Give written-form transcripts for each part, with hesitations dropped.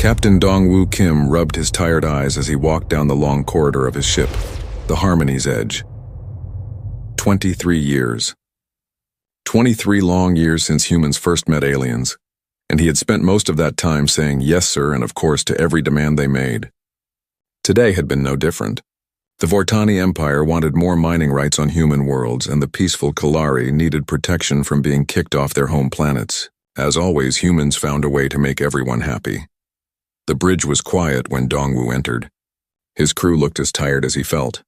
Captain Dongwoo Kim rubbed his tired eyes as he walked down the long corridor of his ship, the Harmony's Edge. 23 years. 23 long years since humans first met aliens, and he had spent most of that time saying yes sir and of course to every demand they made. Today had been no different. The Vortani Empire wanted more mining rights on human worlds, and the peaceful Kalari needed protection from being kicked off their home planets. As always, humans found a way to make everyone happy. The bridge was quiet when Dongwoo entered. His crew looked as tired as he felt.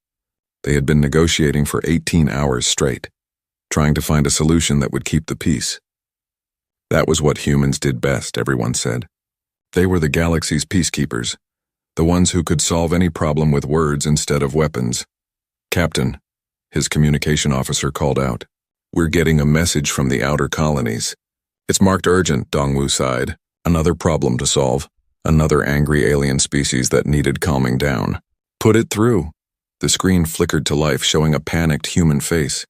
They had been negotiating for 18 hours straight, trying to find a solution that would keep the peace. That was what humans did best, everyone said. They were the galaxy's peacekeepers, the ones who could solve any problem with words instead of weapons. "Captain," his communication officer called out, "we're getting a message from the outer colonies." "It's marked urgent," Dongwoo sighed. "Another problem to solve. Another angry alien species that needed calming down." "Put it through." The screen flickered to life, showing a panicked human face.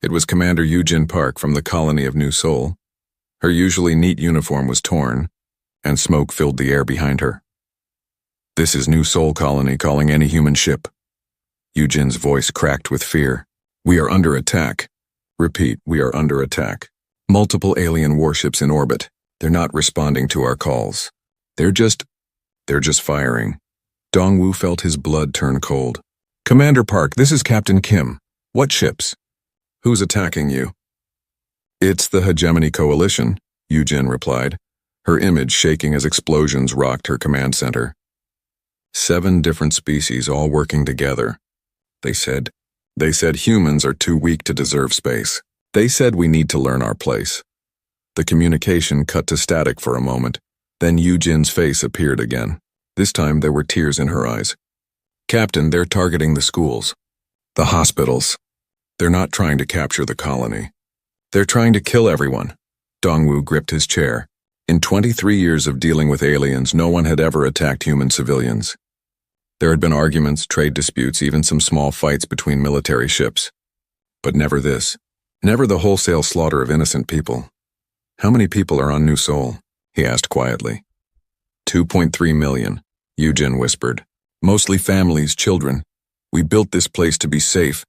It was Commander Yujin Park from the colony of New Seoul. Her usually neat uniform was torn, and smoke filled the air behind her. "This is New Seoul Colony calling any human ship." Yujin's voice cracked with fear. "We are under attack. Repeat, we are under attack. Multiple alien warships in orbit. They're not responding to our calls. They're just firing." Dongwoo felt his blood turn cold. "Commander Park, this is Captain Kim. What ships? Who's attacking you?" "It's the Hegemony Coalition," Yujin replied, her image shaking as explosions rocked her command center. 7 different species all working together. They said humans are too weak to deserve space. They said we need to learn our place. The communication cut to static for a moment, then Yujin's face appeared again. This time there were tears in her eyes. "Captain, they're targeting the schools. The hospitals. They're not trying to capture the colony. They're trying to kill everyone." Dongwoo gripped his chair. In 23 years of dealing with aliens, no one had ever attacked human civilians. There had been arguments, trade disputes, even some small fights between military ships. But never this. Never the wholesale slaughter of innocent people. "How many people are on New Seoul?" he asked quietly. 2.3 million, Yujin whispered. "Mostly families, children. We built this place to be safe,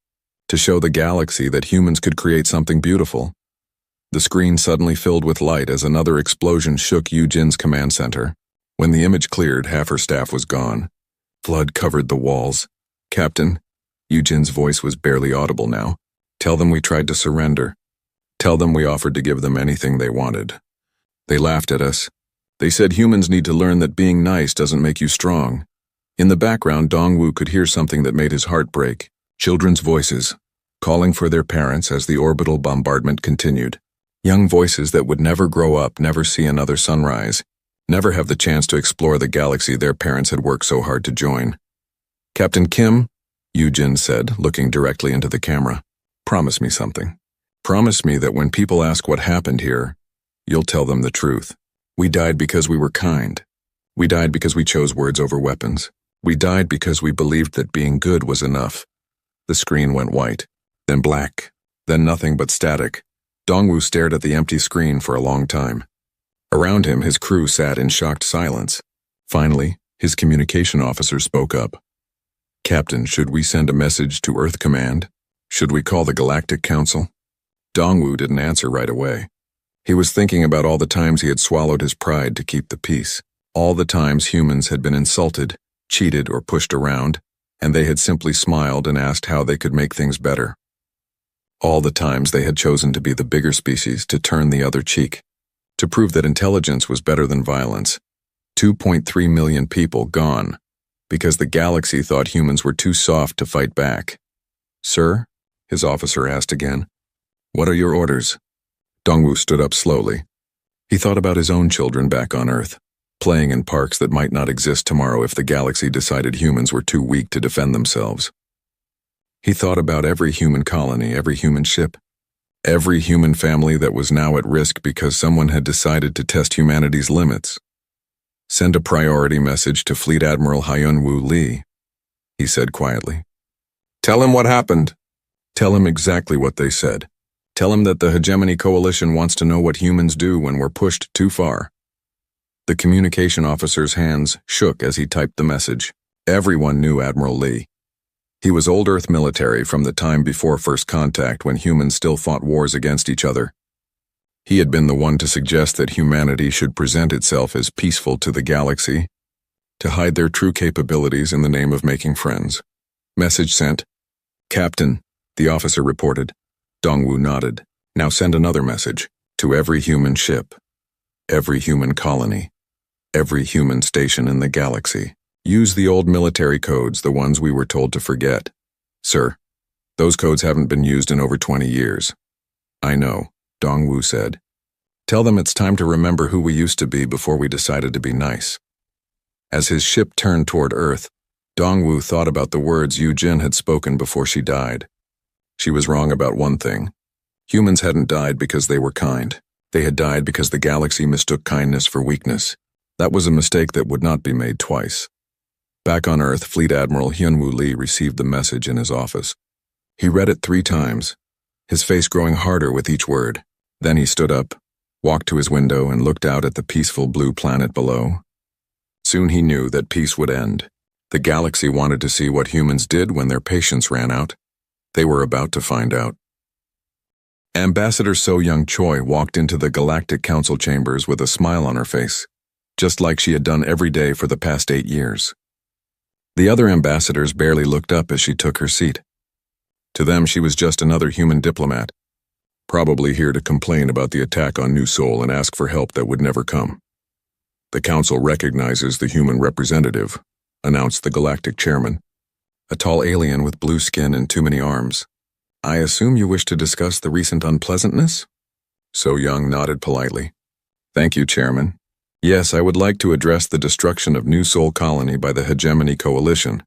to show the galaxy that humans could create something beautiful." The screen suddenly filled with light as another explosion shook Yujin's command center. When the image cleared, half her staff was gone. Blood covered the walls. "Captain," Yujin's voice was barely audible now, "tell them we tried to surrender. Tell them we offered to give them anything they wanted. They laughed at us. They said humans need to learn that being nice doesn't make you strong." In the background, Dongwoo could hear something that made his heart break. Children's voices, calling for their parents as the orbital bombardment continued. Young voices that would never grow up, never see another sunrise, never have the chance to explore the galaxy their parents had worked so hard to join. "Captain Kim," Yujin said, looking directly into the camera, "promise me something. Promise me that when people ask what happened here, you'll tell them the truth. We died because we were kind. We died because we chose words over weapons. We died because we believed that being good was enough." The screen went white, then black, then nothing but static. Dongwoo stared at the empty screen for a long time. Around him, his crew sat in shocked silence. Finally, his communication officer spoke up. "Captain, should we send a message to Earth Command? Should we call the Galactic Council?" Dongwoo didn't answer right away. He was thinking about all the times he had swallowed his pride to keep the peace. All the times humans had been insulted, cheated, or pushed around, and they had simply smiled and asked how they could make things better. All the times they had chosen to be the bigger species, to turn the other cheek, to prove that intelligence was better than violence. 2.3 million people gone, because the galaxy thought humans were too soft to fight back. "Sir?" his officer asked again. "What are your orders?" Dongwoo stood up slowly. He thought about his own children back on Earth, playing in parks that might not exist tomorrow if the galaxy decided humans were too weak to defend themselves. He thought about every human colony, every human ship, every human family that was now at risk because someone had decided to test humanity's limits. "Send a priority message to Fleet Admiral Hyun-Woo Lee," he said quietly. "Tell him what happened. Tell him exactly what they said. Tell him that the Hegemony Coalition wants to know what humans do when we're pushed too far." The communication officer's hands shook as he typed the message. Everyone knew Admiral Lee. He was old Earth military from the time before first contact when humans still fought wars against each other. He had been the one to suggest that humanity should present itself as peaceful to the galaxy, to hide their true capabilities in the name of making friends. Message sent. Captain, the officer reported. Dongwu nodded. Now send another message. To every human ship, every human colony, every human station in the galaxy. Use the old military codes, the ones we were told to forget. Sir, those codes haven't been used in over 20 years. I know, Dongwu said. Tell them it's time to remember who we used to be before we decided to be nice. As his ship turned toward Earth, Dongwu thought about the words Yu Jin had spoken before she died. She was wrong about one thing. Humans hadn't died because they were kind. They had died because the galaxy mistook kindness for weakness. That was a mistake that would not be made twice. Back on Earth, Fleet Admiral Hyunwoo Lee received the message in his office. He read it 3 times, his face growing harder with each word. Then he stood up, walked to his window, and looked out at the peaceful blue planet below. Soon he knew that peace would end. The galaxy wanted to see what humans did when their patience ran out. They were about to find out. Ambassador So Young Choi walked into the Galactic Council chambers with a smile on her face, just like she had done every day for the past 8 years. The other ambassadors barely looked up as she took her seat. To them, she was just another human diplomat, probably here to complain about the attack on New Seoul and ask for help that would never come. The council recognizes the human representative, announced the Galactic chairman, a tall alien with blue skin and too many arms. I assume you wish to discuss the recent unpleasantness? So Young nodded politely. Thank you, Chairman. Yes, I would like to address the destruction of New Seoul Colony by the Hegemony Coalition.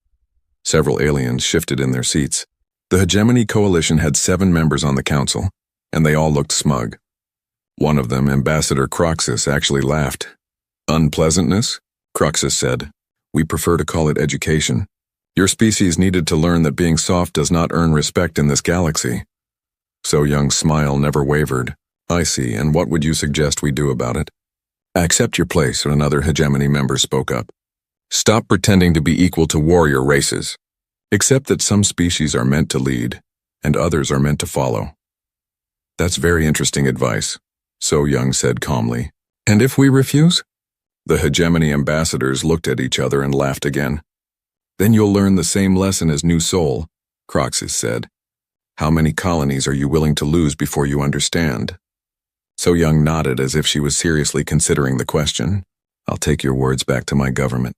Several aliens shifted in their seats. The Hegemony Coalition had 7 members on the council, and they all looked smug. One of them, Ambassador Croxus, actually laughed. Unpleasantness? Croxus said. We prefer to call it education. Your species needed to learn that being soft does not earn respect in this galaxy. So Young's smile never wavered. I see, and what would you suggest we do about it? Accept your place, another hegemony member spoke up. Stop pretending to be equal to warrior races. Accept that some species are meant to lead, and others are meant to follow. That's very interesting advice, So Young said calmly. And if we refuse? The hegemony ambassadors looked at each other and laughed again. Then you'll learn the same lesson as New Seoul, Croxus said. How many colonies are you willing to lose before you understand? So Young nodded as if she was seriously considering the question. I'll take your words back to my government.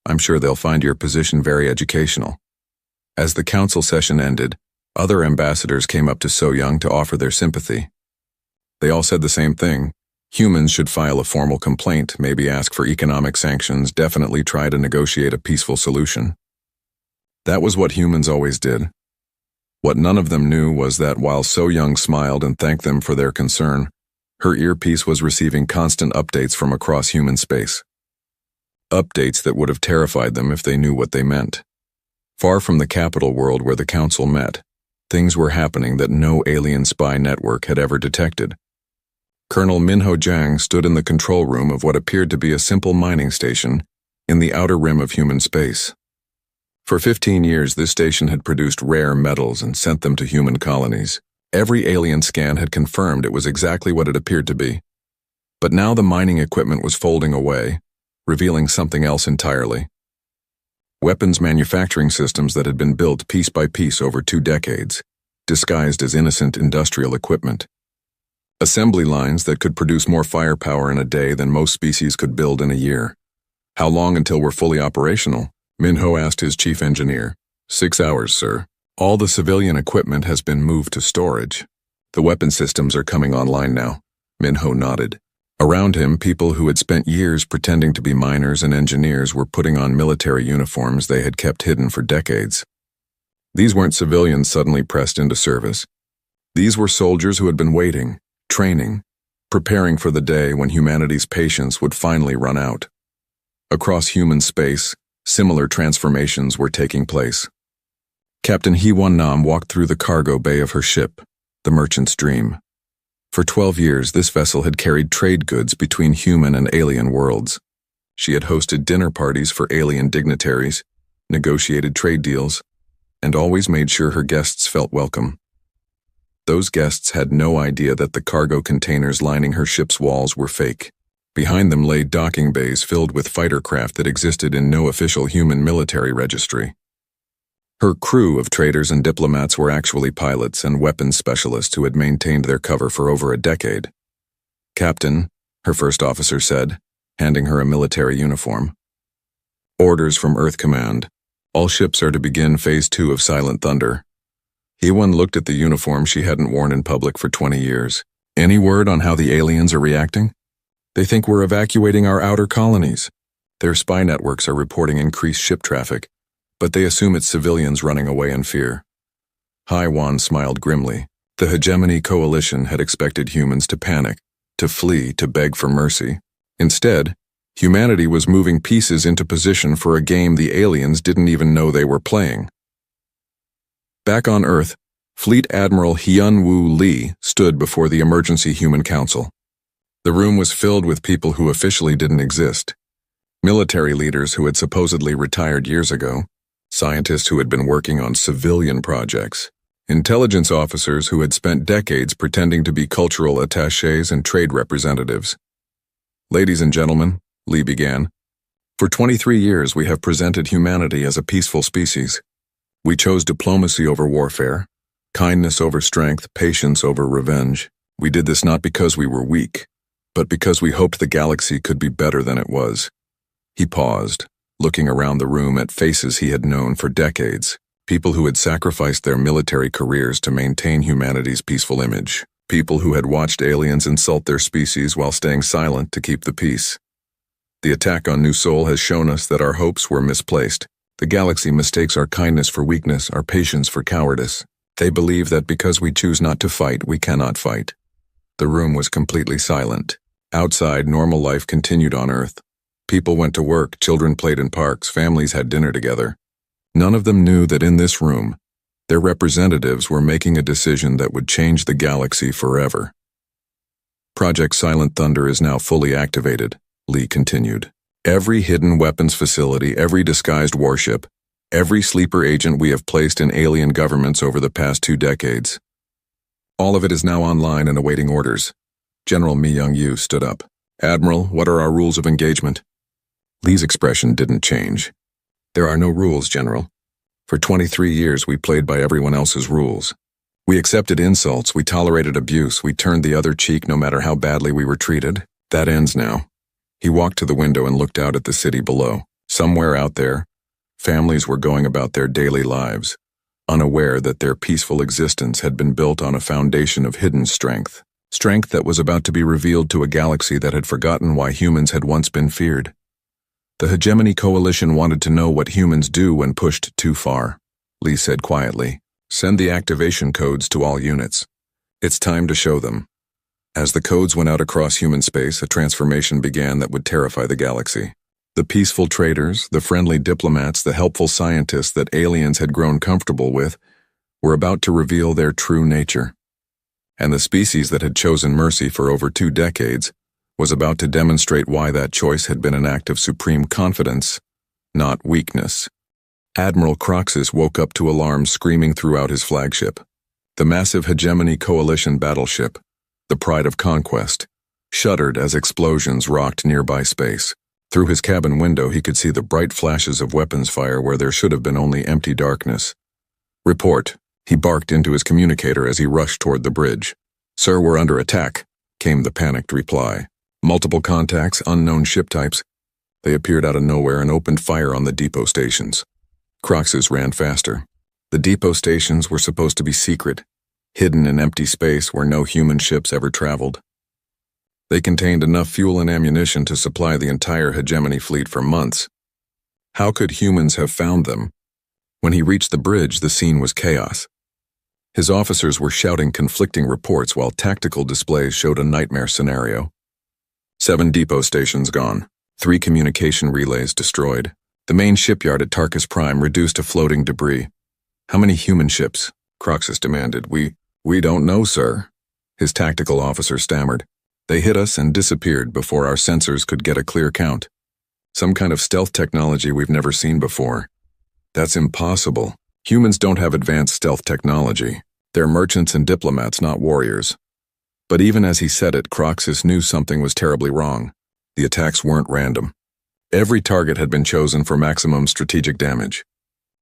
I'm sure they'll find your position very educational. As the council session ended, other ambassadors came up to So Young to offer their sympathy. They all said the same thing. Humans should file a formal complaint, maybe ask for economic sanctions, definitely try to negotiate a peaceful solution. That was what humans always did. What none of them knew was that while So Young smiled and thanked them for their concern, her earpiece was receiving constant updates from across human space. Updates that would have terrified them if they knew what they meant. Far from the capital world where the council met, things were happening that no alien spy network had ever detected. Colonel Minho Jang stood in the control room of what appeared to be a simple mining station in the outer rim of human space. For 15 years, this station had produced rare metals and sent them to human colonies. Every alien scan had confirmed it was exactly what it appeared to be. But now the mining equipment was folding away, revealing something else entirely. Weapons manufacturing systems that had been built piece by piece over 2 decades, disguised as innocent industrial equipment. Assembly lines that could produce more firepower in a day than most species could build in a year. How long until we're fully operational? Minho asked his chief engineer. 6 hours, sir. All the civilian equipment has been moved to storage. The weapon systems are coming online now. Minho nodded. Around him, people who had spent years pretending to be miners and engineers were putting on military uniforms they had kept hidden for decades. These weren't civilians suddenly pressed into service. These were soldiers who had been waiting, training, preparing for the day when humanity's patience would finally run out. Across human space, similar transformations were taking place. Captain Hee-Won Nam walked through the cargo bay of her ship, the Merchant's Dream. For 12 years, this vessel had carried trade goods between human and alien worlds. She had hosted dinner parties for alien dignitaries, negotiated trade deals, and always made sure her guests felt welcome. Those guests had no idea that the cargo containers lining her ship's walls were fake. Behind them lay docking bays filled with fighter craft that existed in no official human military registry. Her crew of traders and diplomats were actually pilots and weapons specialists who had maintained their cover for over a decade. "Captain," her first officer said, handing her a military uniform. "Orders from Earth Command. All ships are to begin Phase 2 of Silent Thunder." He-1 looked at the uniform she hadn't worn in public for 20 years. "Any word on how the aliens are reacting?" "They think we're evacuating our outer colonies. Their spy networks are reporting increased ship traffic, but they assume it's civilians running away in fear." Hai-1 smiled grimly. The Hegemony Coalition had expected humans to panic, to flee, to beg for mercy. Instead, humanity was moving pieces into position for a game the aliens didn't even know they were playing. Back on Earth, Fleet Admiral Hyun-Woo Lee stood before the Emergency Human Council. The room was filled with people who officially didn't exist. Military leaders who had supposedly retired years ago, scientists who had been working on civilian projects, intelligence officers who had spent decades pretending to be cultural attachés and trade representatives. "Ladies and gentlemen," Lee began, "for 23 years we have presented humanity as a peaceful species. We chose diplomacy over warfare, kindness over strength, patience over revenge. We did this not because we were weak, but because we hoped the galaxy could be better than it was." He paused, looking around the room at faces he had known for decades, people who had sacrificed their military careers to maintain humanity's peaceful image, people who had watched aliens insult their species while staying silent to keep the peace. "The attack on New Sol has shown us that our hopes were misplaced. The galaxy mistakes our kindness for weakness, our patience for cowardice. They believe that because we choose not to fight, we cannot fight." The room was completely silent. Outside, normal life continued on Earth. People went to work, children played in parks, families had dinner together. None of them knew that in this room, their representatives were making a decision that would change the galaxy forever. "Project Silent Thunder is now fully activated," Lee continued. "Every hidden weapons facility, every disguised warship, every sleeper agent we have placed in alien governments over the past 2 decades. All of it is now online and awaiting orders." General Mi Young-yu stood up. "Admiral, what are our rules of engagement?" Lee's expression didn't change. "There are no rules, General. For 23 years we played by everyone else's rules. We accepted insults, we tolerated abuse, we turned the other cheek no matter how badly we were treated. That ends now." He walked to the window and looked out at the city below. Somewhere out there, families were going about their daily lives, unaware that their peaceful existence had been built on a foundation of hidden strength. Strength that was about to be revealed to a galaxy that had forgotten why humans had once been feared. The Hegemony Coalition wanted to know what humans do when pushed too far. Lee said quietly, "Send the activation codes to all units. It's time to show them." As the codes went out across human space, a transformation began that would terrify the galaxy. The peaceful traders, the friendly diplomats, the helpful scientists that aliens had grown comfortable with were about to reveal their true nature. And the species that had chosen mercy for over 2 decades was about to demonstrate why that choice had been an act of supreme confidence, not weakness. Admiral Croxus woke up to alarms screaming throughout his flagship. The massive Hegemony Coalition battleship, the pride of conquest, shuddered as explosions rocked nearby space. Through his cabin window he could see the bright flashes of weapons fire where there should have been only empty darkness. "Report," he barked into his communicator as he rushed toward the bridge. "Sir, we're under attack," came the panicked reply. "Multiple contacts, unknown ship types." They appeared out of nowhere and opened fire on the depot stations. Croxus ran faster. The depot stations were supposed to be secret, hidden in empty space where no human ships ever traveled. They contained enough fuel and ammunition to supply the entire Hegemony fleet for months. How could humans have found them? When he reached the bridge, the scene was chaos. His officers were shouting conflicting reports while tactical displays showed a nightmare scenario. 7 depot stations gone, 3 communication relays destroyed. The main shipyard at Tarkus Prime reduced to floating debris. "How many human ships?" Croxus demanded. We don't know, sir." his tactical officer stammered. They hit us and disappeared before our sensors could get a clear count. Some kind of stealth technology we've never seen before. That's impossible. Humans don't have advanced stealth technology. They're merchants and diplomats, not warriors. But even as he said it, Croxus knew something was terribly wrong. The attacks weren't random. Every target had been chosen for maximum strategic damage.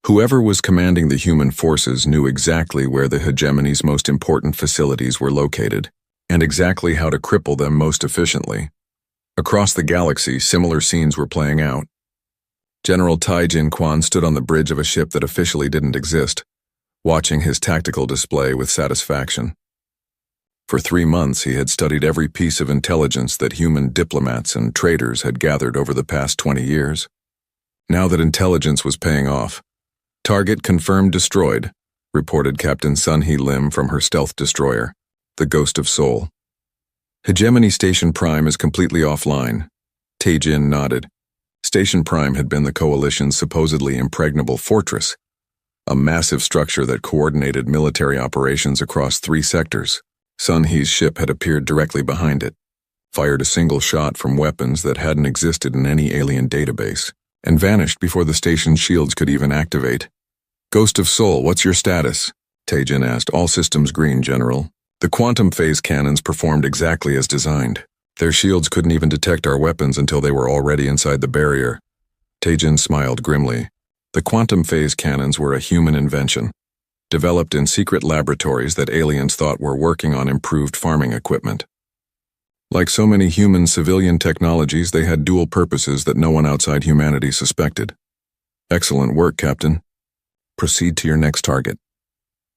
Whoever was commanding the human forces knew exactly where the hegemony's most important facilities were located, and exactly how to cripple them most efficiently. Across the galaxy, similar scenes were playing out. General Tai Jin Quan stood on the bridge of a ship that officially didn't exist, watching his tactical display with satisfaction. For 3 months, he had studied every piece of intelligence that human diplomats and traders had gathered over the past 20 years. Now that intelligence was paying off, "Target confirmed destroyed," reported Captain Sun Hee Lim from her stealth destroyer, the Ghost of Seoul. "Hegemony Station Prime is completely offline." Tae-jin nodded. Station Prime had been the coalition's supposedly impregnable fortress, a massive structure that coordinated military operations across 3 sectors. Sun Hee's ship had appeared directly behind it, fired a single shot from weapons that hadn't existed in any alien database, and vanished before the station's shields could even activate. "Ghost of Seoul, what's your status?" Tae-jin asked. "All systems green, General. The quantum phase cannons performed exactly as designed. Their shields couldn't even detect our weapons until they were already inside the barrier." Tae-jin smiled grimly. The quantum phase cannons were a human invention, developed in secret laboratories that aliens thought were working on improved farming equipment. Like so many human civilian technologies, they had dual purposes that no one outside humanity suspected. "Excellent work, Captain. Proceed to your next target."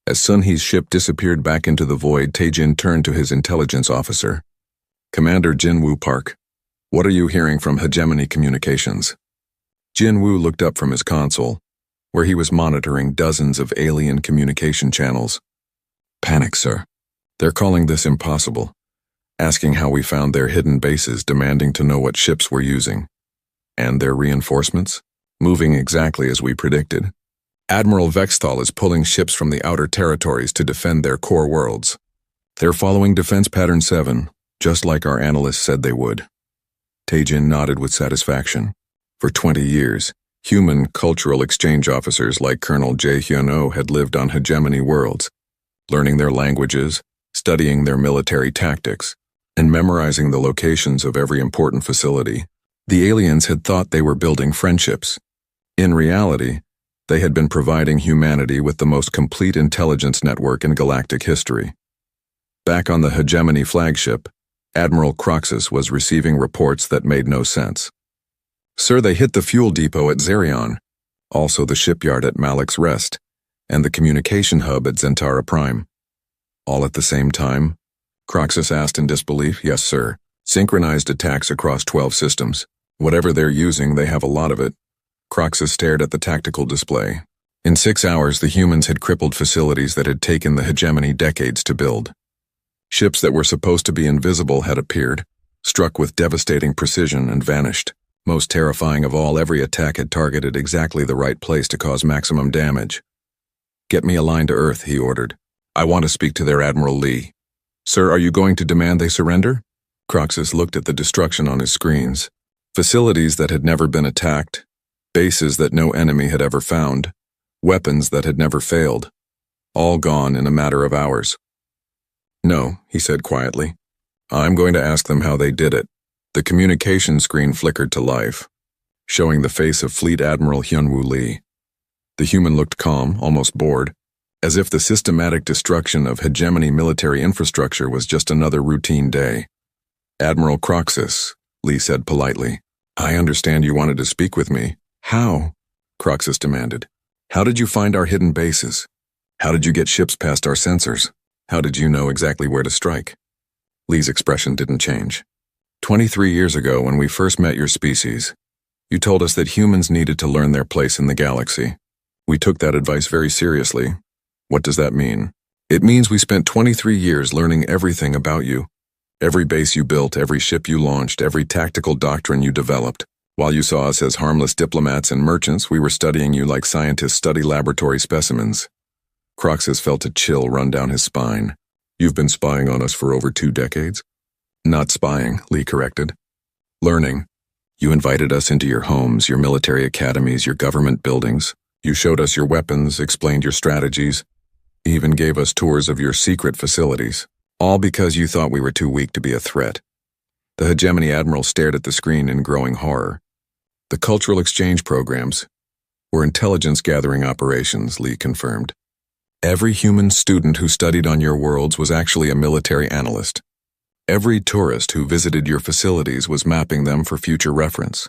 As Sun Hee's ship disappeared back into the void, Tae-jin turned to his intelligence officer. "Commander Jin-Woo Park, what are you hearing from Hegemony Communications?" Jin-Woo looked up from his console, where he was monitoring dozens of alien communication channels. "Panic, sir. They're calling this impossible, asking how we found their hidden bases, demanding to know what ships we're using. And their reinforcements? Moving exactly as we predicted. Admiral Vexthal is pulling ships from the outer territories to defend their core worlds. They're following Defense Pattern 7, just like our analysts said they would." Tae-jin nodded with satisfaction. For 20 years, human cultural exchange officers like Colonel Jae Hyun-oh had lived on hegemony worlds, learning their languages, studying their military tactics, and memorizing the locations of every important facility. The aliens had thought they were building friendships. In reality, they had been providing humanity with the most complete intelligence network in galactic history. Back on the Hegemony flagship, Admiral Croxus was receiving reports that made no sense. "Sir, they hit the fuel depot at Zerion, also the shipyard at Malik's Rest, and the communication hub at Zentara Prime." "All at the same time?" Croxus asked in disbelief. "Yes, sir. Synchronized attacks across 12 systems. Whatever they're using, they have a lot of it." Croxus stared at the tactical display. In 6 hours, the humans had crippled facilities that had taken the hegemony decades to build. Ships that were supposed to be invisible had appeared, struck with devastating precision, and vanished. Most terrifying of all, every attack had targeted exactly the right place to cause maximum damage. "Get me a line to Earth," he ordered. "I want to speak to their Admiral Lee." "Sir, are you going to demand they surrender?" Croxus looked at the destruction on his screens. Facilities that had never been attacked, bases that no enemy had ever found, weapons that had never failed, all gone in a matter of hours. "No," he said quietly. "I'm going to ask them how they did it." The communication screen flickered to life, showing the face of Fleet Admiral Hyun-woo Lee. The human looked calm, almost bored, as if the systematic destruction of hegemony military infrastructure was just another routine day. "Admiral Croxus," Lee said politely, "I understand you wanted to speak with me." "How?" Croxus demanded. "How did you find our hidden bases? How did you get ships past our sensors? How did you know exactly where to strike?" Lee's expression didn't change. 23 years ago, when we first met your species, you told us that humans needed to learn their place in the galaxy. We took that advice very seriously. What does that mean? It means we spent 23 years learning everything about you. Every base you built, every ship you launched, every tactical doctrine you developed. While you saw us as harmless diplomats and merchants, we were studying you like scientists study laboratory specimens. Croxus felt a chill run down his spine. You've been spying on us for over 2 decades? Not spying, Lee corrected. Learning. You invited us into your homes, your military academies, your government buildings. You showed us your weapons, explained your strategies, even gave us tours of your secret facilities. All because you thought we were too weak to be a threat. The Hegemony Admiral stared at the screen in growing horror. The cultural exchange programs were intelligence-gathering operations, Lee confirmed. Every human student who studied on your worlds was actually a military analyst. Every tourist who visited your facilities was mapping them for future reference.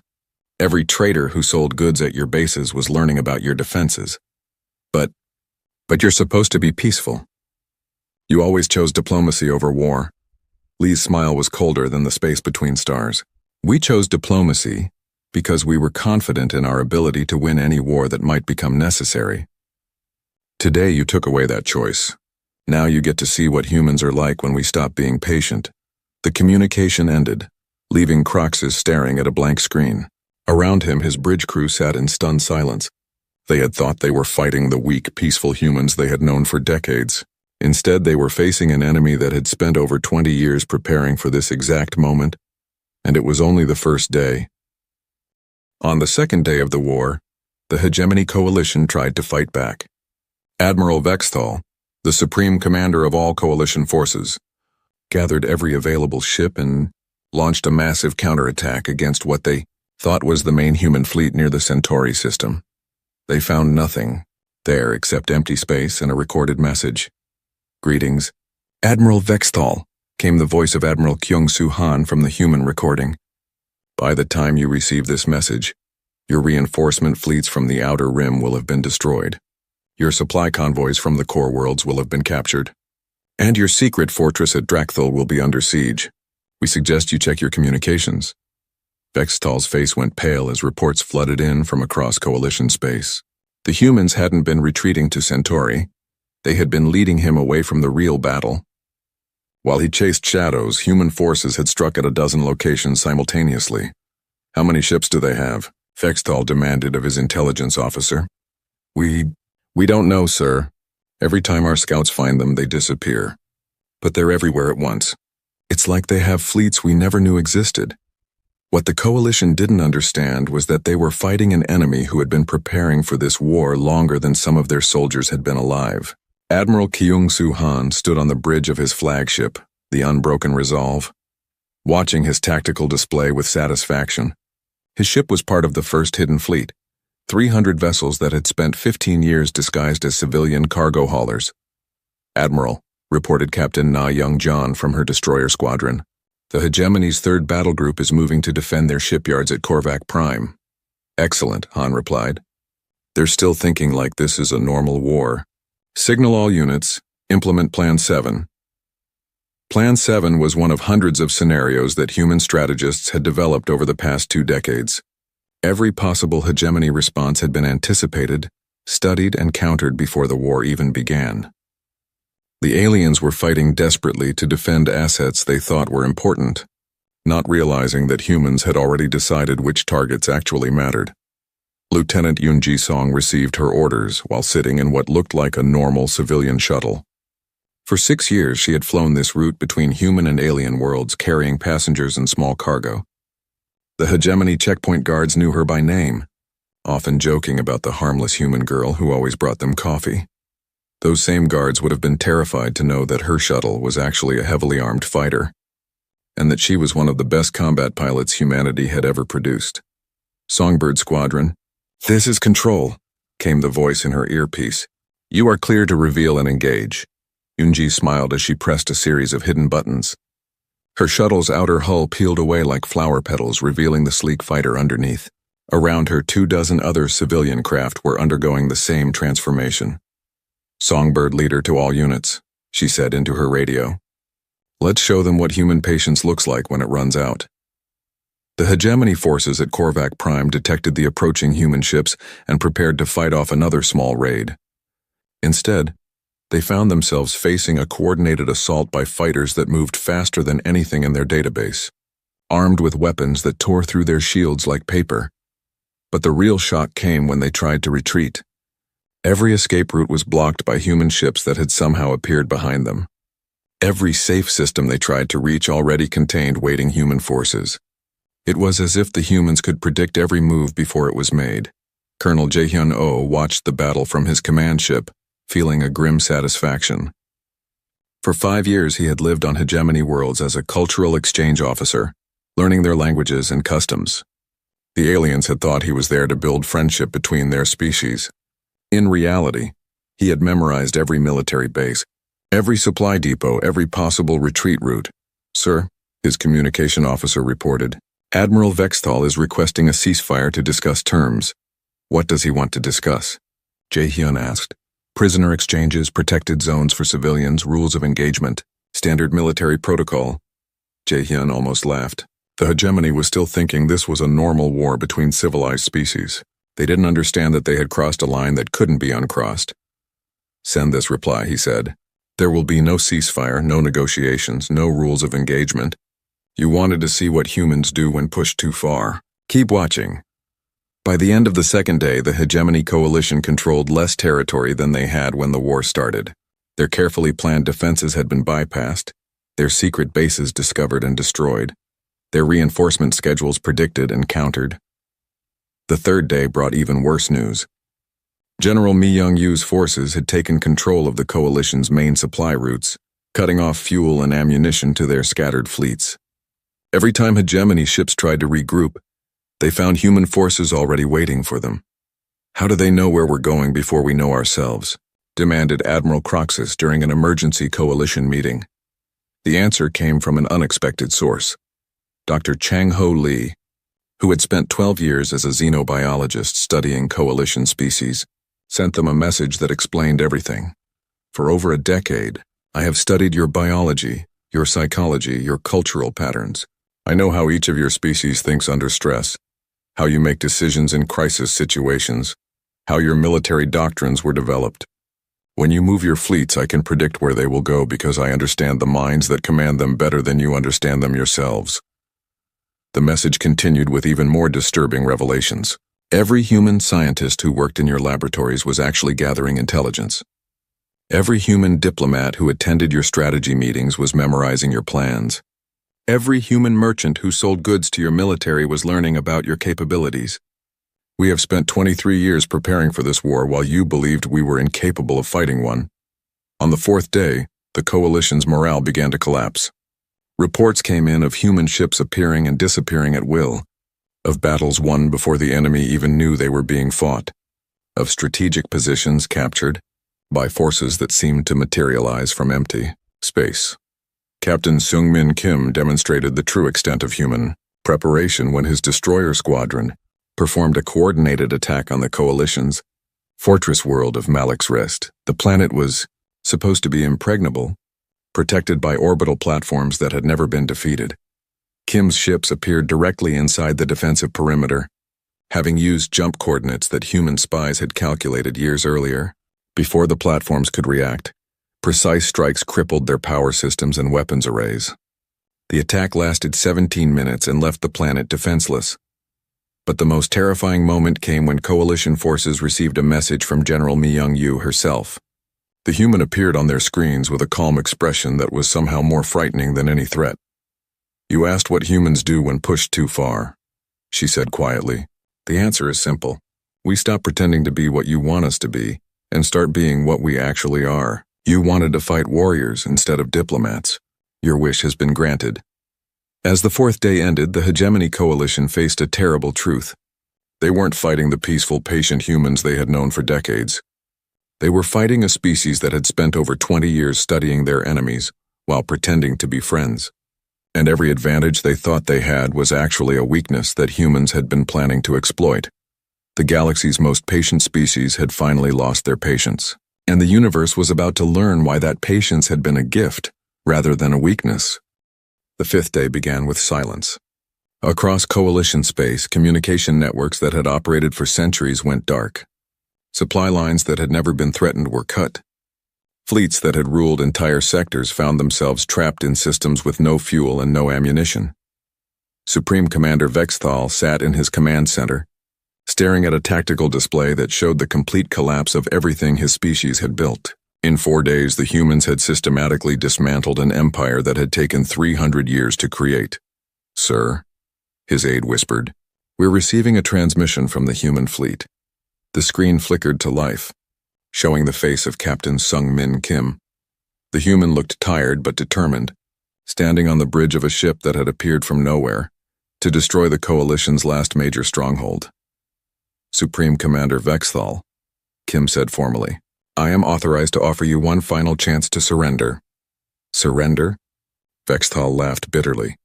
Every trader who sold goods at your bases was learning about your defenses. But you're supposed to be peaceful. You always chose diplomacy over war. Lee's smile was colder than the space between stars. We chose diplomacy because we were confident in our ability to win any war that might become necessary. Today you took away that choice. Now you get to see what humans are like when we stop being patient. The communication ended, leaving Croxus staring at a blank screen. Around him, his bridge crew sat in stunned silence. They had thought they were fighting the weak, peaceful humans they had known for decades. Instead, they were facing an enemy that had spent over 20 years preparing for this exact moment, and it was only the first day. On the second day of the war, the Hegemony Coalition tried to fight back. Admiral Vexthal, the supreme commander of all coalition forces, gathered every available ship and launched a massive counterattack against what they thought was the main human fleet near the Centauri system. They found nothing there except empty space and a recorded message. Greetings. Admiral Vexthal, came the voice of Admiral Kyung-Soo Han from the human recording. By the time you receive this message, your reinforcement fleets from the Outer Rim will have been destroyed. Your supply convoys from the core worlds will have been captured. And your secret fortress at Drakthal will be under siege. We suggest you check your communications. Vextal's face went pale as reports flooded in from across coalition space. The humans hadn't been retreating to Centauri. They had been leading him away from the real battle. While he chased shadows, human forces had struck at a dozen locations simultaneously. How many ships do they have? Vextal demanded of his intelligence officer. We don't know, sir. Every time our scouts find them, they disappear. But they're everywhere at once. It's like they have fleets we never knew existed. What the coalition didn't understand was that they were fighting an enemy who had been preparing for this war longer than some of their soldiers had been alive. Admiral Kyung-Soo Han stood on the bridge of his flagship, the Unbroken Resolve, watching his tactical display with satisfaction. His ship was part of the first hidden fleet, 300 vessels that had spent 15 years disguised as civilian cargo haulers. Admiral, reported Captain Na Young-Jon from her destroyer squadron. The Hegemony's 3rd battle group is moving to defend their shipyards at Korvac Prime. Excellent, Han replied. They're still thinking like this is a normal war. Signal all units, implement Plan 7. Plan 7 was one of hundreds of scenarios that human strategists had developed over the past 2 decades. Every possible hegemony response had been anticipated, studied, and countered before the war even began. The aliens were fighting desperately to defend assets they thought were important, not realizing that humans had already decided which targets actually mattered. Lieutenant Yoon Ji-song received her orders while sitting in what looked like a normal civilian shuttle. For 6 years, she had flown this route between human and alien worlds, carrying passengers and small cargo. The Hegemony checkpoint guards knew her by name, often joking about the harmless human girl who always brought them coffee. Those same guards would have been terrified to know that her shuttle was actually a heavily armed fighter, and that she was one of the best combat pilots humanity had ever produced. Songbird Squadron, "This is Control," came the voice in her earpiece. "You are clear to reveal and engage." Yoonji smiled as she pressed a series of hidden buttons. Her shuttle's outer hull peeled away like flower petals, revealing the sleek fighter underneath. Around her, 24 other civilian craft were undergoing the same transformation. "Songbird leader to all units," she said into her radio. "Let's show them what human patience looks like when it runs out." The Hegemony forces at Korvac Prime detected the approaching human ships and prepared to fight off another small raid. Instead, they found themselves facing a coordinated assault by fighters that moved faster than anything in their database, armed with weapons that tore through their shields like paper. But the real shock came when they tried to retreat. Every escape route was blocked by human ships that had somehow appeared behind them. Every safe system they tried to reach already contained waiting human forces. It was as if the humans could predict every move before it was made. Colonel Jae-hyun-oh watched the battle from his command ship, feeling a grim satisfaction. For 5 years he had lived on hegemony worlds as a cultural exchange officer, learning their languages and customs. The aliens had thought he was there to build friendship between their species. In reality, he had memorized every military base, every supply depot, every possible retreat route. "Sir," his communication officer reported, "Admiral Vexthal is requesting a ceasefire to discuss terms." "What does he want to discuss?" Jae-hyun asked. "Prisoner exchanges, protected zones for civilians, rules of engagement, standard military protocol." Jae-hyun almost laughed. The hegemony was still thinking this was a normal war between civilized species. They didn't understand that they had crossed a line that couldn't be uncrossed. "Send this reply," he said. "There will be no ceasefire, no negotiations, no rules of engagement. You wanted to see what humans do when pushed too far. Keep watching." By the end of the second day, the hegemony coalition controlled less territory than they had when the war started. Their carefully planned defenses had been bypassed, their secret bases discovered and destroyed, their reinforcement schedules predicted and countered. The third day brought even worse news. General Mi Young-yu's forces had taken control of the coalition's main supply routes, cutting off fuel and ammunition to their scattered fleets. Every time hegemony ships tried to regroup, they found human forces already waiting for them. "How do they know where we're going before we know ourselves?" demanded Admiral Croxus during an emergency coalition meeting. The answer came from an unexpected source. Dr. Chang-ho Lee, who had spent 12 years as a xenobiologist studying coalition species, sent them a message that explained everything. "For over a decade, I have studied your biology, your psychology, your cultural patterns. I know how each of your species thinks under stress, how you make decisions in crisis situations, how your military doctrines were developed. When you move your fleets, I can predict where they will go because I understand the minds that command them better than you understand them yourselves." The message continued with even more disturbing revelations. Every human scientist who worked in your laboratories was actually gathering intelligence. Every human diplomat who attended your strategy meetings was memorizing your plans. Every human merchant who sold goods to your military was learning about your capabilities. We have spent 23 years preparing for this war while you believed we were incapable of fighting one. On the fourth day, the coalition's morale began to collapse. Reports came in of human ships appearing and disappearing at will, of battles won before the enemy even knew they were being fought, of strategic positions captured by forces that seemed to materialize from empty space. Captain Seung-min Kim demonstrated the true extent of human preparation when his destroyer squadron performed a coordinated attack on the coalition's fortress world of Malek's Rest. The planet was supposed to be impregnable, protected by orbital platforms that had never been defeated. Kim's ships appeared directly inside the defensive perimeter, having used jump coordinates that human spies had calculated years earlier. Before the platforms could react, precise strikes crippled their power systems and weapons arrays. The attack lasted 17 minutes and left the planet defenseless. But the most terrifying moment came when coalition forces received a message from General Mi Young-yu herself. The human appeared on their screens with a calm expression that was somehow more frightening than any threat. "You asked what humans do when pushed too far," she said quietly. "The answer is simple. We stop pretending to be what you want us to be and start being what we actually are. You wanted to fight warriors instead of diplomats. Your wish has been granted." As the fourth day ended, the hegemony coalition faced a terrible truth. They weren't fighting the peaceful, patient humans they had known for decades. They were fighting a species that had spent over 20 years studying their enemies while pretending to be friends. And every advantage they thought they had was actually a weakness that humans had been planning to exploit. The galaxy's most patient species had finally lost their patience, and the universe was about to learn why that patience had been a gift rather than a weakness. The fifth day began with silence. Across coalition space, communication networks that had operated for centuries went dark. Supply lines that had never been threatened were cut. Fleets that had ruled entire sectors found themselves trapped in systems with no fuel and no ammunition. Supreme Commander Vexthal sat in his command center, staring at a tactical display that showed the complete collapse of everything his species had built. In 4 days, the humans had systematically dismantled an empire that had taken 300 years to create. "Sir," his aide whispered, "we're receiving a transmission from the human fleet." The screen flickered to life, showing the face of Captain Sung-Min Kim. The human looked tired but determined, standing on the bridge of a ship that had appeared from nowhere to destroy the Coalition's last major stronghold. "Supreme Commander Vexthal," Kim said formally, "I am authorized to offer you one final chance to surrender." "Surrender?" Vexthal laughed bitterly.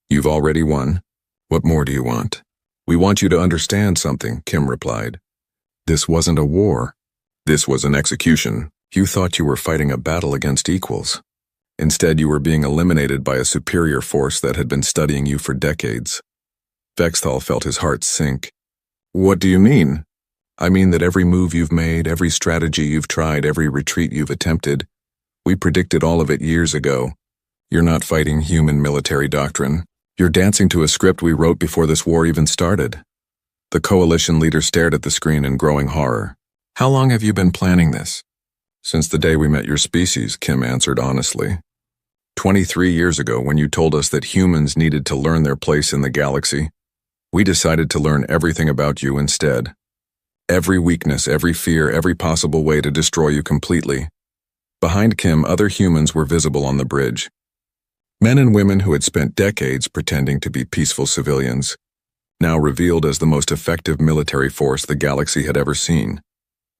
"You've already won. What more do you want?" "We want you to understand something," Kim replied. "This wasn't a war. This was an execution. You thought you were fighting a battle against equals. Instead, you were being eliminated by a superior force that had been studying you for decades." Vexthal felt his heart sink. "What do you mean?" "I mean that every move you've made, every strategy you've tried, every retreat you've attempted, we predicted all of it years ago. You're not fighting human military doctrine. You're dancing to a script we wrote before this war even started." The Coalition leader stared at the screen in growing horror. "How long have you been planning this?" "Since the day we met your species," Kim answered honestly. 23 years ago, when you told us that humans needed to learn their place in the galaxy, we decided to learn everything about you instead. Every weakness, every fear, every possible way to destroy you completely." Behind Kim, other humans were visible on the bridge. Men and women who had spent decades pretending to be peaceful civilians, now revealed as the most effective military force the galaxy had ever seen.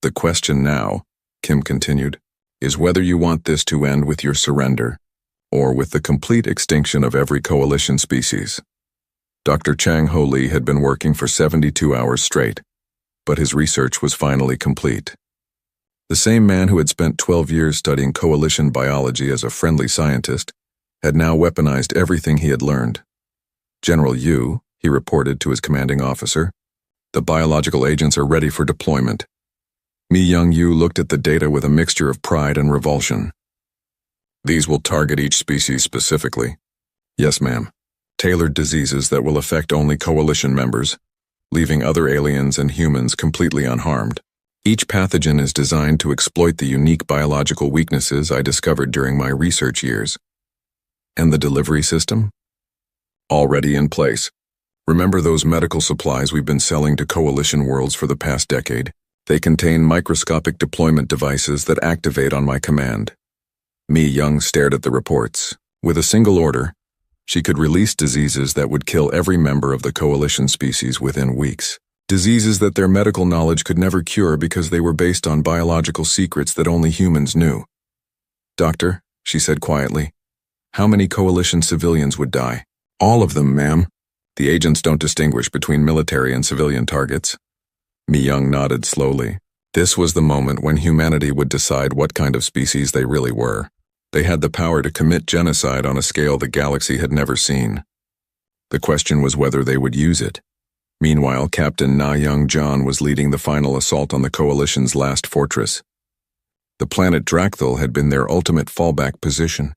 "The question now," Kim continued, "is whether you want this to end with your surrender, or with the complete extinction of every Coalition species." Dr. Chang Ho Lee had been working for 72 hours straight, but his research was finally complete. The same man who had spent 12 years studying Coalition biology as a friendly scientist had now weaponized everything he had learned. "General Yu," he reported to his commanding officer, "the biological agents are ready for deployment." Mi Young Yu looked at the data with a mixture of pride and revulsion. "These will target each species specifically." "Yes, ma'am. Tailored diseases that will affect only Coalition members, leaving other aliens and humans completely unharmed. Each pathogen is designed to exploit the unique biological weaknesses I discovered during my research years." "And the delivery system?" "Already in place. Remember those medical supplies we've been selling to Coalition worlds for the past decade? They contain microscopic deployment devices that activate on my command." Mi Young stared at the reports. With a single order, she could release diseases that would kill every member of the Coalition species within weeks. Diseases that their medical knowledge could never cure because they were based on biological secrets that only humans knew. "Doctor," she said quietly, "how many Coalition civilians would die?" "All of them, ma'am. The agents don't distinguish between military and civilian targets." Mi Young nodded slowly. This was the moment when humanity would decide what kind of species they really were. They had the power to commit genocide on a scale the galaxy had never seen. The question was whether they would use it. Meanwhile, Captain Na Young John was leading the final assault on the Coalition's last fortress. The planet Drakthal had been their ultimate fallback position,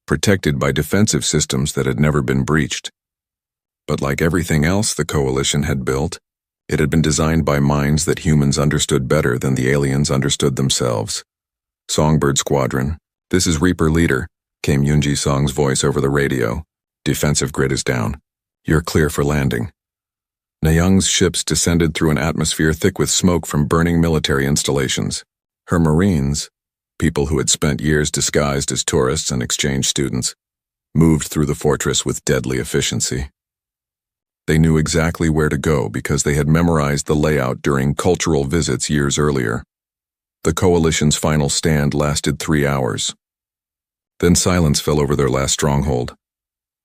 protected by defensive systems that had never been breached. But like everything else the Coalition had built, it had been designed by minds that humans understood better than the aliens understood themselves. "Songbird Squadron, this is Reaper Leader," came Yunji Song's voice over the radio. "Defensive grid is down. You're clear for landing." Nayoung's ships descended through an atmosphere thick with smoke from burning military installations. Her Marines, people who had spent years disguised as tourists and exchange students, moved through the fortress with deadly efficiency. They knew exactly where to go because they had memorized the layout during cultural visits years earlier. The Coalition's final stand lasted 3 hours. Then silence fell over their last stronghold.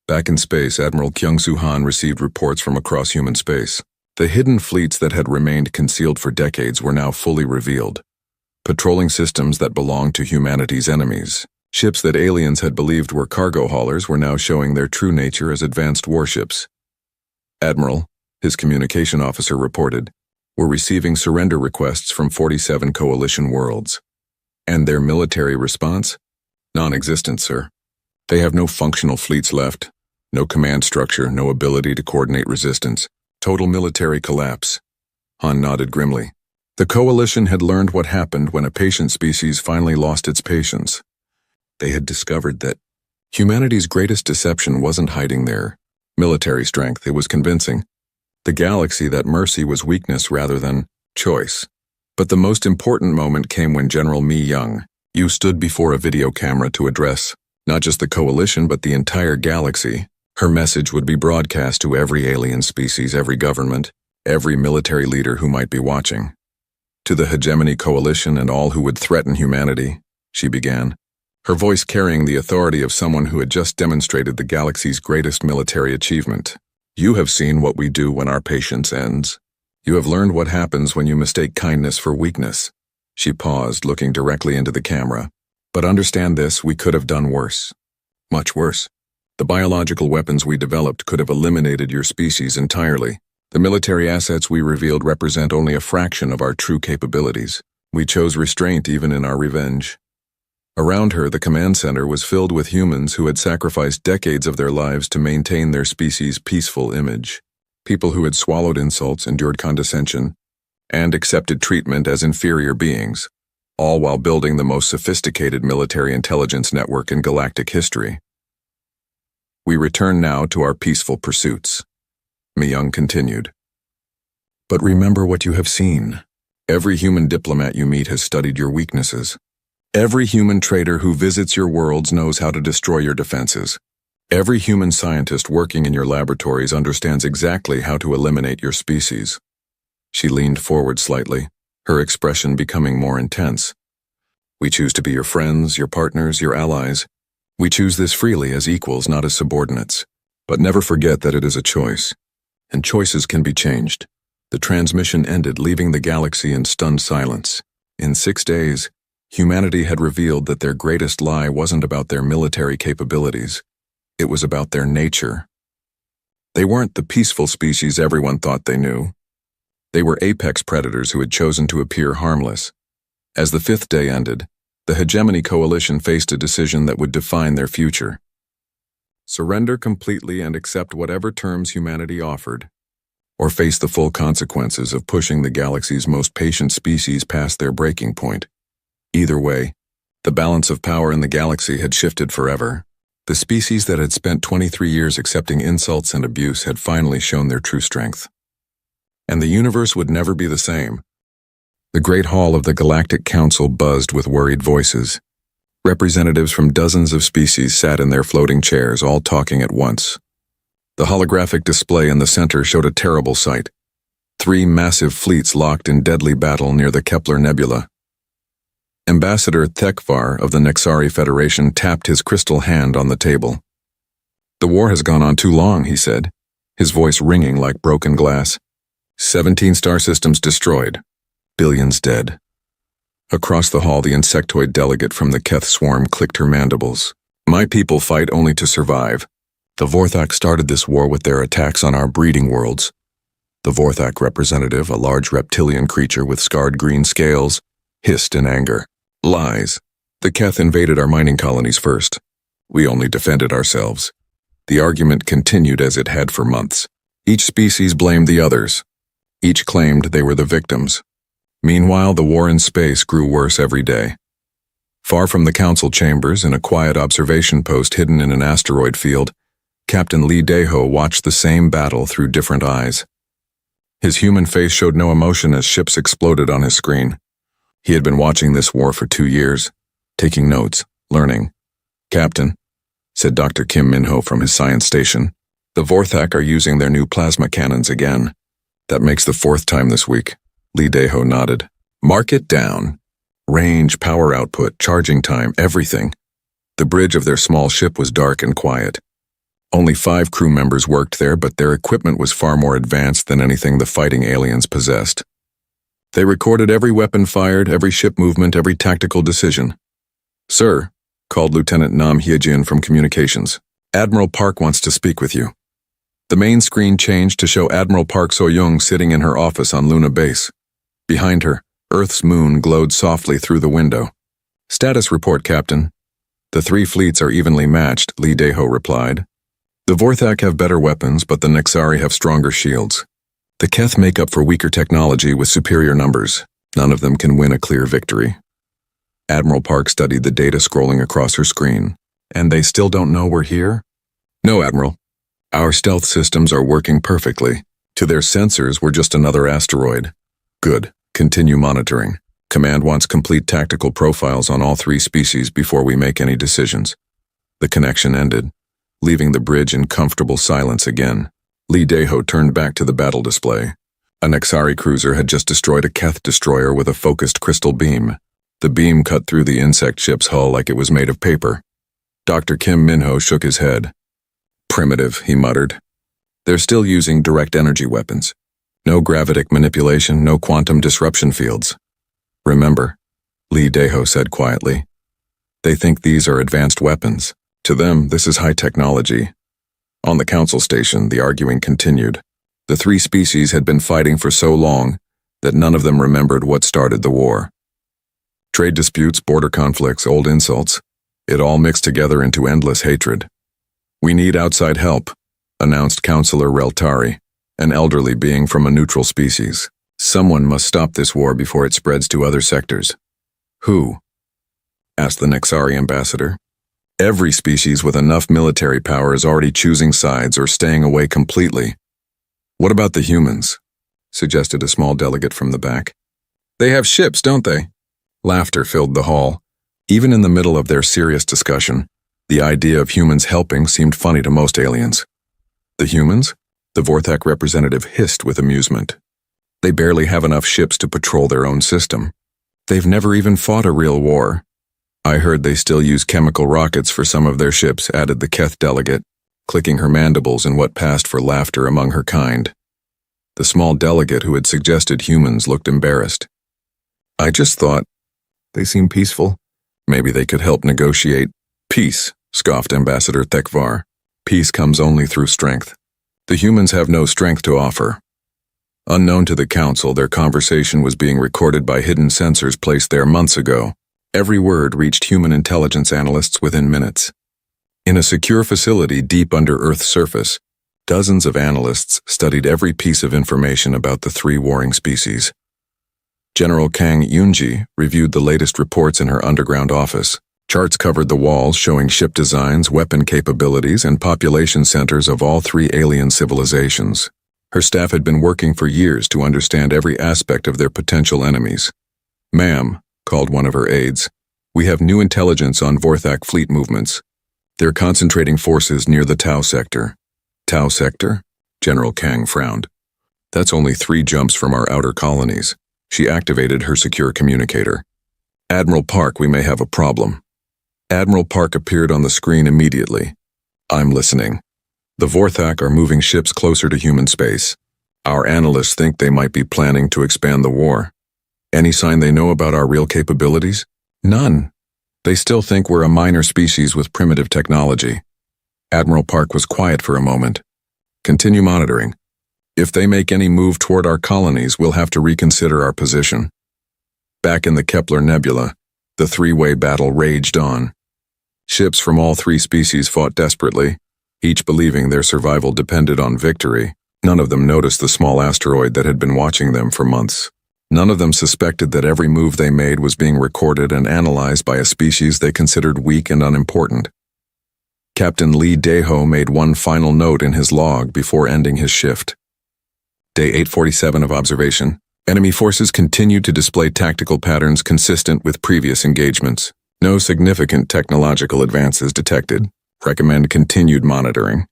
Back in space, Admiral Kyung-Soo Han received reports from across human space. The hidden fleets that had remained concealed for decades were now fully revealed. Patrolling systems that belonged to humanity's enemies. Ships that aliens had believed were cargo haulers were now showing their true nature as advanced warships. "Admiral," his communication officer reported, "we're receiving surrender requests from 47 Coalition worlds." "And their military response?" "Non-existent, sir. They have no functional fleets left. No command structure, no ability to coordinate resistance. Total military collapse." Han nodded grimly. The Coalition had learned what happened when a patient species finally lost its patience. They had discovered that humanity's greatest deception wasn't hiding their military strength, it was convincing the galaxy that mercy was weakness rather than choice. But the most important moment came when General Mi Young, you stood before a video camera to address not just the Coalition but the entire galaxy. Her message would be broadcast to every alien species, every government, every military leader who might be watching. To the Hegemony Coalition and all who would threaten humanity, she began, her voice carrying the authority of someone who had just demonstrated the galaxy's greatest military achievement. You have seen what we do when our patience ends. You have learned what happens when you mistake kindness for weakness. She paused, looking directly into the camera. But understand this, we could have done worse. Much worse. The biological weapons we developed could have eliminated your species entirely. The military assets we revealed represent only a fraction of our true capabilities. We chose restraint even in our revenge. Around her, the command center was filled with humans who had sacrificed decades of their lives to maintain their species' peaceful image. People who had swallowed insults, endured condescension, and accepted treatment as inferior beings, all while building the most sophisticated military intelligence network in galactic history. We return now to our peaceful pursuits. Mi Young continued. But remember what you have seen. Every human diplomat you meet has studied your weaknesses. Every human trader who visits your worlds knows how to destroy your defenses. Every human scientist working in your laboratories understands exactly how to eliminate your species. She leaned forward slightly, her expression becoming more intense. We choose to be your friends, your partners, your allies. We choose this freely as equals, not as subordinates. But never forget that it is a choice. And choices can be changed. The transmission ended, leaving the galaxy in stunned silence. In 6 days, humanity had revealed that their greatest lie wasn't about their military capabilities. It was about their nature. They weren't the peaceful species everyone thought they knew. They were apex predators who had chosen to appear harmless. As the 5th day ended, the Hegemony Coalition faced a decision that would define their future. Surrender completely and accept whatever terms humanity offered, or face the full consequences of pushing the galaxy's most patient species past their breaking point. Either way, the balance of power in the galaxy had shifted forever. The species that had spent 23 years accepting insults and abuse had finally shown their true strength. And the universe would never be the same. The Great Hall of the Galactic Council buzzed with worried voices. Representatives from dozens of species sat in their floating chairs, all talking at once. The holographic display in the center showed a terrible sight. 3 massive fleets locked in deadly battle near the Kepler Nebula. Ambassador Thekvar of the Nexari Federation tapped his crystal hand on the table. The war has gone on too long, he said, his voice ringing like broken glass. 17 star systems destroyed. Billions dead. Across the hall, the insectoid delegate from the Keth swarm clicked her mandibles. My people fight only to survive. The Vorthak started this war with their attacks on our breeding worlds. The Vorthak representative, a large reptilian creature with scarred green scales, hissed in anger. Lies. The Keth invaded our mining colonies first. We only defended ourselves. The argument continued as it had for months. Each species blamed the others. Each claimed they were the victims. Meanwhile, the war in space grew worse every day. Far from the council chambers, in a quiet observation post hidden in an asteroid field, Captain Lee Daeho watched the same battle through different eyes. His human face showed no emotion as ships exploded on his screen. He had been watching this war for 2 years, taking notes, learning. Captain, said Dr. Kim Minho from his science station, the Vorthak are using their new plasma cannons again. That makes the 4th time this week. Lee Daeho nodded. Mark it down. Range, power output, charging time, everything. The bridge of their small ship was dark and quiet. Only 5 crew members worked there, but their equipment was far more advanced than anything the fighting aliens possessed. They recorded every weapon fired, every ship movement, every tactical decision. Sir, called Lieutenant Nam Hyejin from communications, Admiral Park wants to speak with you. The main screen changed to show Admiral Park So-young sitting in her office on Luna Base. Behind her, Earth's moon glowed softly through the window. Status report, Captain. The 3 fleets are evenly matched, Lee Daeho replied. The Vorthak have better weapons, but the Nexari have stronger shields. The Keth make up for weaker technology with superior numbers. None of them can win a clear victory. Admiral Park studied the data scrolling across her screen. And they still don't know we're here? No, Admiral. Our stealth systems are working perfectly. To their sensors, we're just another asteroid. Good. Continue monitoring. Command wants complete tactical profiles on all 3 species before we make any decisions. The connection ended, leaving the bridge in comfortable silence again. Lee Daho turned back to the battle display. A Nexari cruiser had just destroyed a Keth destroyer with a focused crystal beam. The beam cut through the insect ship's hull like it was made of paper. Dr. Kim Minho shook his head. Primitive, he muttered. They're still using direct energy weapons. No gravitic manipulation, no quantum disruption fields. Remember, Lee Daho said quietly. They think these are advanced weapons. To them, this is high technology. On the council station, the arguing continued. The 3 species had been fighting for so long that none of them remembered what started the war. Trade disputes, border conflicts, old insults, it all mixed together into endless hatred. We need outside help, announced Councillor Reltari, an elderly being from a neutral species. Someone must stop this war before it spreads to other sectors. Who? Asked the Nexari ambassador. Every species with enough military power is already choosing sides or staying away completely. What about the humans? Suggested a small delegate from the back. They have ships, don't they? Laughter filled the hall. Even in the middle of their serious discussion, the idea of humans helping seemed funny to most aliens. The humans? The Vorthak representative hissed with amusement. They barely have enough ships to patrol their own system. They've never even fought a real war. I heard they still use chemical rockets for some of their ships, added the Keth delegate, clicking her mandibles in what passed for laughter among her kind. The small delegate who had suggested humans looked embarrassed. I just thought, they seem peaceful. Maybe they could help negotiate. Peace, scoffed Ambassador Thekvar. Peace comes only through strength. The humans have no strength to offer. Unknown to the council, their conversation was being recorded by hidden sensors placed there months ago. Every word reached human intelligence analysts within minutes. In a secure facility deep under Earth's surface, dozens of analysts studied every piece of information about the 3 warring species. General Kang Yunji reviewed the latest reports in her underground office. Charts covered the walls showing ship designs, weapon capabilities, and population centers of all 3 alien civilizations. Her staff had been working for years to understand every aspect of their potential enemies. Ma'am, called one of her aides, we have new intelligence on Vorthak fleet movements. They're concentrating forces near the Tau sector. Tau sector? General Kang frowned. That's only 3 jumps from our outer colonies. She activated her secure communicator. Admiral Park, we may have a problem. Admiral Park appeared on the screen immediately. I'm listening. The Vorthak are moving ships closer to human space. Our analysts think they might be planning to expand the war. Any sign they know about our real capabilities? None. They still think we're a minor species with primitive technology. Admiral Park was quiet for a moment. Continue monitoring. If they make any move toward our colonies, we'll have to reconsider our position. Back in the Kepler Nebula, the 3-way battle raged on. Ships from all 3 species fought desperately, each believing their survival depended on victory. None of them noticed the small asteroid that had been watching them for months. None of them suspected that every move they made was being recorded and analyzed by a species they considered weak and unimportant. Captain Lee Daho made one final note in his log before ending his shift. Day 847 of observation. Enemy forces continued to display tactical patterns consistent with previous engagements. No significant technological advances detected. Recommend continued monitoring.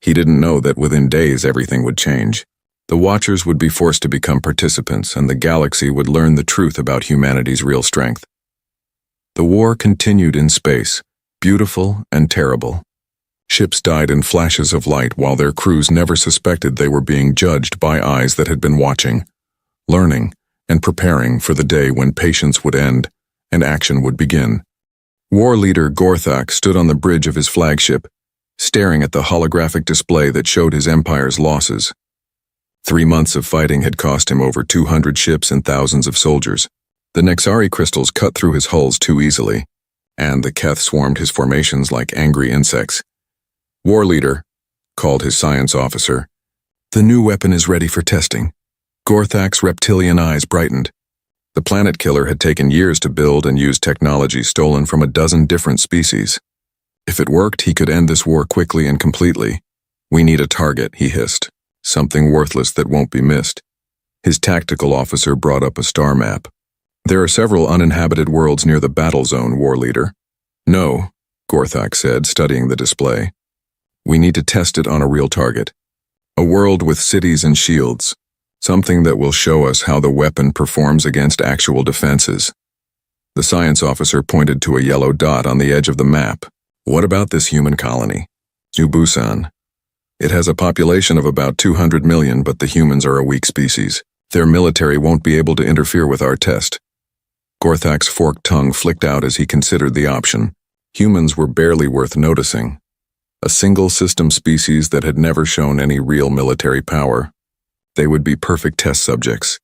He didn't know that within days everything would change. The Watchers would be forced to become participants, and the galaxy would learn the truth about humanity's real strength. The war continued in space, beautiful and terrible. Ships died in flashes of light while their crews never suspected they were being judged by eyes that had been watching, learning, and preparing for the day when patience would end and action would begin. War leader Gorthak stood on the bridge of his flagship, staring at the holographic display that showed his empire's losses. 3 months of fighting had cost him over 200 ships and thousands of soldiers. The Nexari crystals cut through his hulls too easily, and the Keth swarmed his formations like angry insects. War leader, called his science officer. The new weapon is ready for testing. Gorthak's reptilian eyes brightened. The planet killer had taken years to build and use technology stolen from a dozen different species. If it worked, he could end this war quickly and completely. "We need a target," he hissed. "Something worthless that won't be missed." His tactical officer brought up a star map. "There are several uninhabited worlds near the battle zone, war leader." "No," Gorthak said, studying the display. "We need to test it on a real target. A world with cities and shields. Something that will show us how the weapon performs against actual defenses." The science officer pointed to a yellow dot on the edge of the map. "What about this human colony? New Busan. It has a population of about 200 million, but the humans are a weak species. Their military won't be able to interfere with our test." Gorthak's forked tongue flicked out as he considered the option. Humans were barely worth noticing. A single system species that had never shown any real military power. They would be perfect test subjects.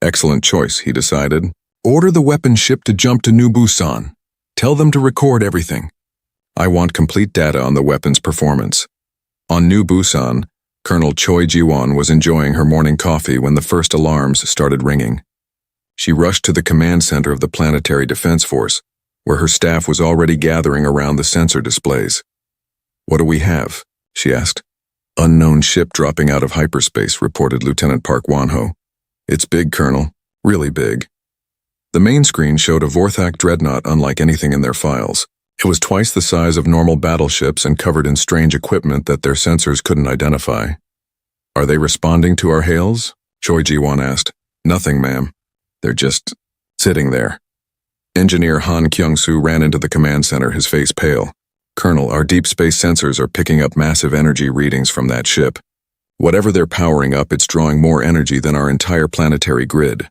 "Excellent choice," he decided. "Order the weapon ship to jump to New Busan. Tell them to record everything. I want complete data on the weapon's performance." On New Busan, Colonel Choi Ji-won was enjoying her morning coffee when the first alarms started ringing. She rushed to the command center of the Planetary Defense Force, where her staff was already gathering around the sensor displays. "What do we have?" she asked. "Unknown ship dropping out of hyperspace," reported Lieutenant Park Won-ho. "It's big, Colonel. Really big." The main screen showed a Vorthak dreadnought unlike anything in their files. It was twice the size of normal battleships and covered in strange equipment that their sensors couldn't identify. "Are they responding to our hails?" Choi Ji-won asked. "Nothing, ma'am. They're just sitting there." Engineer Han Kyung-soo ran into the command center, his face pale. "Colonel, our deep space sensors are picking up massive energy readings from that ship. Whatever they're powering up, it's drawing more energy than our entire planetary grid."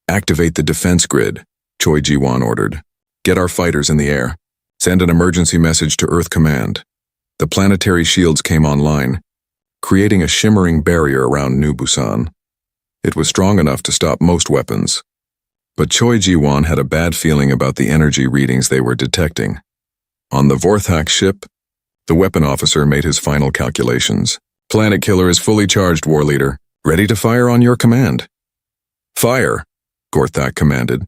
"Activate the defense grid," Choi Ji-won ordered. "Get our fighters in the air. Send an emergency message to Earth Command." The planetary shields came online, creating a shimmering barrier around New Busan. It was strong enough to stop most weapons. But Choi Ji-won had a bad feeling about the energy readings they were detecting. On the Vorthak ship, the weapon officer made his final calculations. "Planet killer is fully charged, war leader. Ready to fire on your command." "Fire," Gorthak commanded.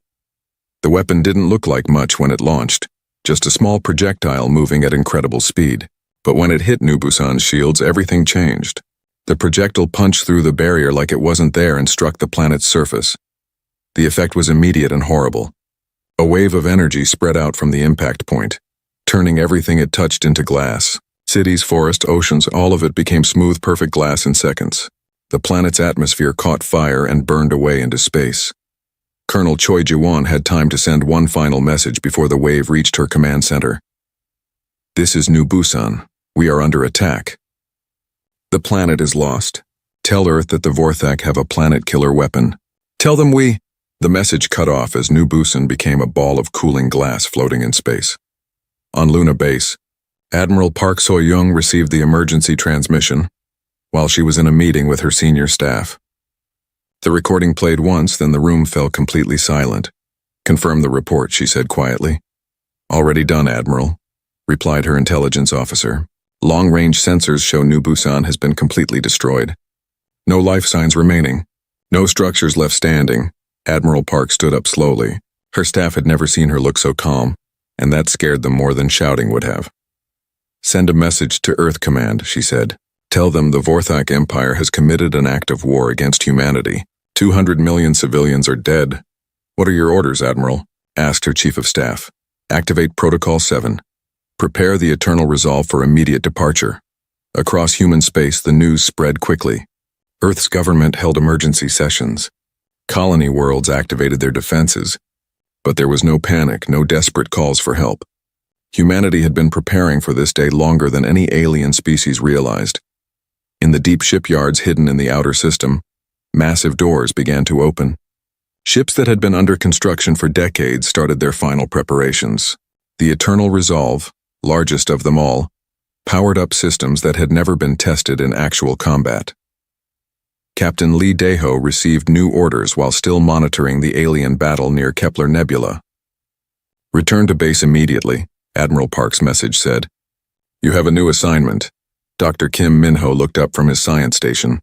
The weapon didn't look like much when it launched, just a small projectile moving at incredible speed. But when it hit New Busan's shields, everything changed. The projectile punched through the barrier like it wasn't there and struck the planet's surface. The effect was immediate and horrible. A wave of energy spread out from the impact point, turning everything it touched into glass. Cities, forests, oceans, all of it became smooth, perfect glass in seconds. The planet's atmosphere caught fire and burned away into space. Colonel Choi Ji-won had time to send one final message before the wave reached her command center. "This is New Busan. We are under attack. The planet is lost. Tell Earth that the Vorthak have a planet-killer weapon. Tell them we—" The message cut off as New Busan became a ball of cooling glass floating in space. On Luna Base, Admiral Park So-young received the emergency transmission while she was in a meeting with her senior staff. The recording played once, then the room fell completely silent. "Confirm the report," she said quietly. "Already done, Admiral," replied her intelligence officer. "Long-range sensors show New Busan has been completely destroyed. No life signs remaining. No structures left standing." Admiral Park stood up slowly. Her staff had never seen her look so calm, and that scared them more than shouting would have. "Send a message to Earth Command," she said. "Tell them the Vorthak Empire has committed an act of war against humanity. 200 million civilians are dead." "What are your orders, Admiral?" asked her Chief of Staff. "Activate Protocol 7. Prepare the Eternal Resolve for immediate departure." Across human space, the news spread quickly. Earth's government held emergency sessions. Colony worlds activated their defenses, but there was no panic, no desperate calls for help. Humanity had been preparing for this day longer than any alien species realized. In the deep shipyards hidden in the outer system, massive doors began to open. Ships that had been under construction for decades started their final preparations. The Eternal Resolve, largest of them all, powered up systems that had never been tested in actual combat. Captain Lee Daeho received new orders while still monitoring the alien battle near Kepler Nebula. "Return to base immediately," Admiral Park's message said. "You have a new assignment." Dr. Kim Minho looked up from his science station.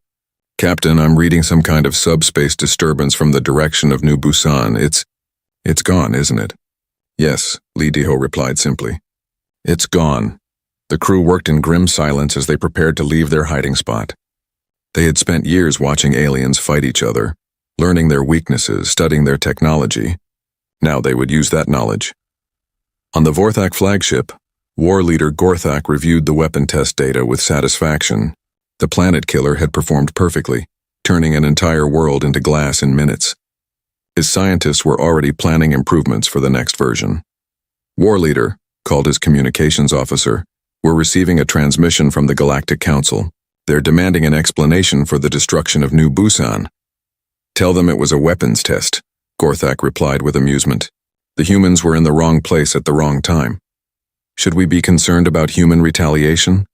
Captain, I'm reading some kind of subspace disturbance from the direction of New Busan. It's gone, isn't it? Yes, Lee Deho replied simply. It's gone. The crew worked in grim silence as they prepared to leave their hiding spot. They had spent years watching aliens fight each other, learning their weaknesses, studying their technology. Now they would use that knowledge. On the Vorthak flagship, War Leader Gorthak reviewed the weapon test data with satisfaction. The planet killer had performed perfectly, turning an entire world into glass in minutes. His scientists were already planning improvements for the next version. War Leader, called his communications officer, were receiving a transmission from the Galactic Council. They're demanding an explanation for the destruction of New Busan. Tell them it was a weapons test, Gorthak replied with amusement. The humans were in the wrong place at the wrong time. Should we be concerned about human retaliation?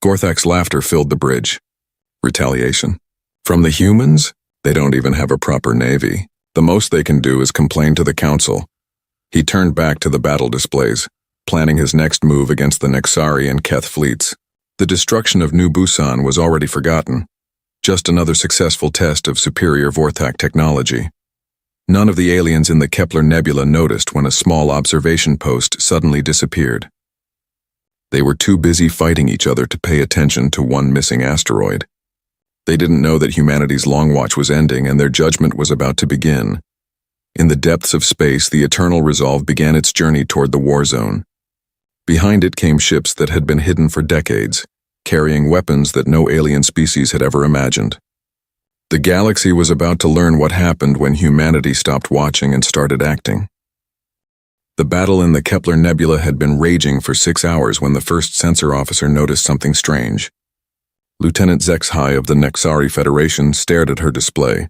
Gorthak's laughter filled the bridge. Retaliation? From the humans? They don't even have a proper navy. The most they can do is complain to the council. He turned back to the battle displays, planning his next move against the Nexari and Keth fleets. The destruction of New Busan was already forgotten. Just another successful test of superior Vorthak technology. None of the aliens in the Kepler Nebula noticed when a small observation post suddenly disappeared. They were too busy fighting each other to pay attention to one missing asteroid. They didn't know that humanity's long watch was ending and their judgment was about to begin. In the depths of space, the Eternal Resolve began its journey toward the war zone. Behind it came ships that had been hidden for decades, carrying weapons that no alien species had ever imagined. The galaxy was about to learn what happened when humanity stopped watching and started acting. The battle in the Kepler Nebula had been raging for 6 hours when the first sensor officer noticed something strange. Lieutenant Zexhai of the Nexari Federation stared at her display,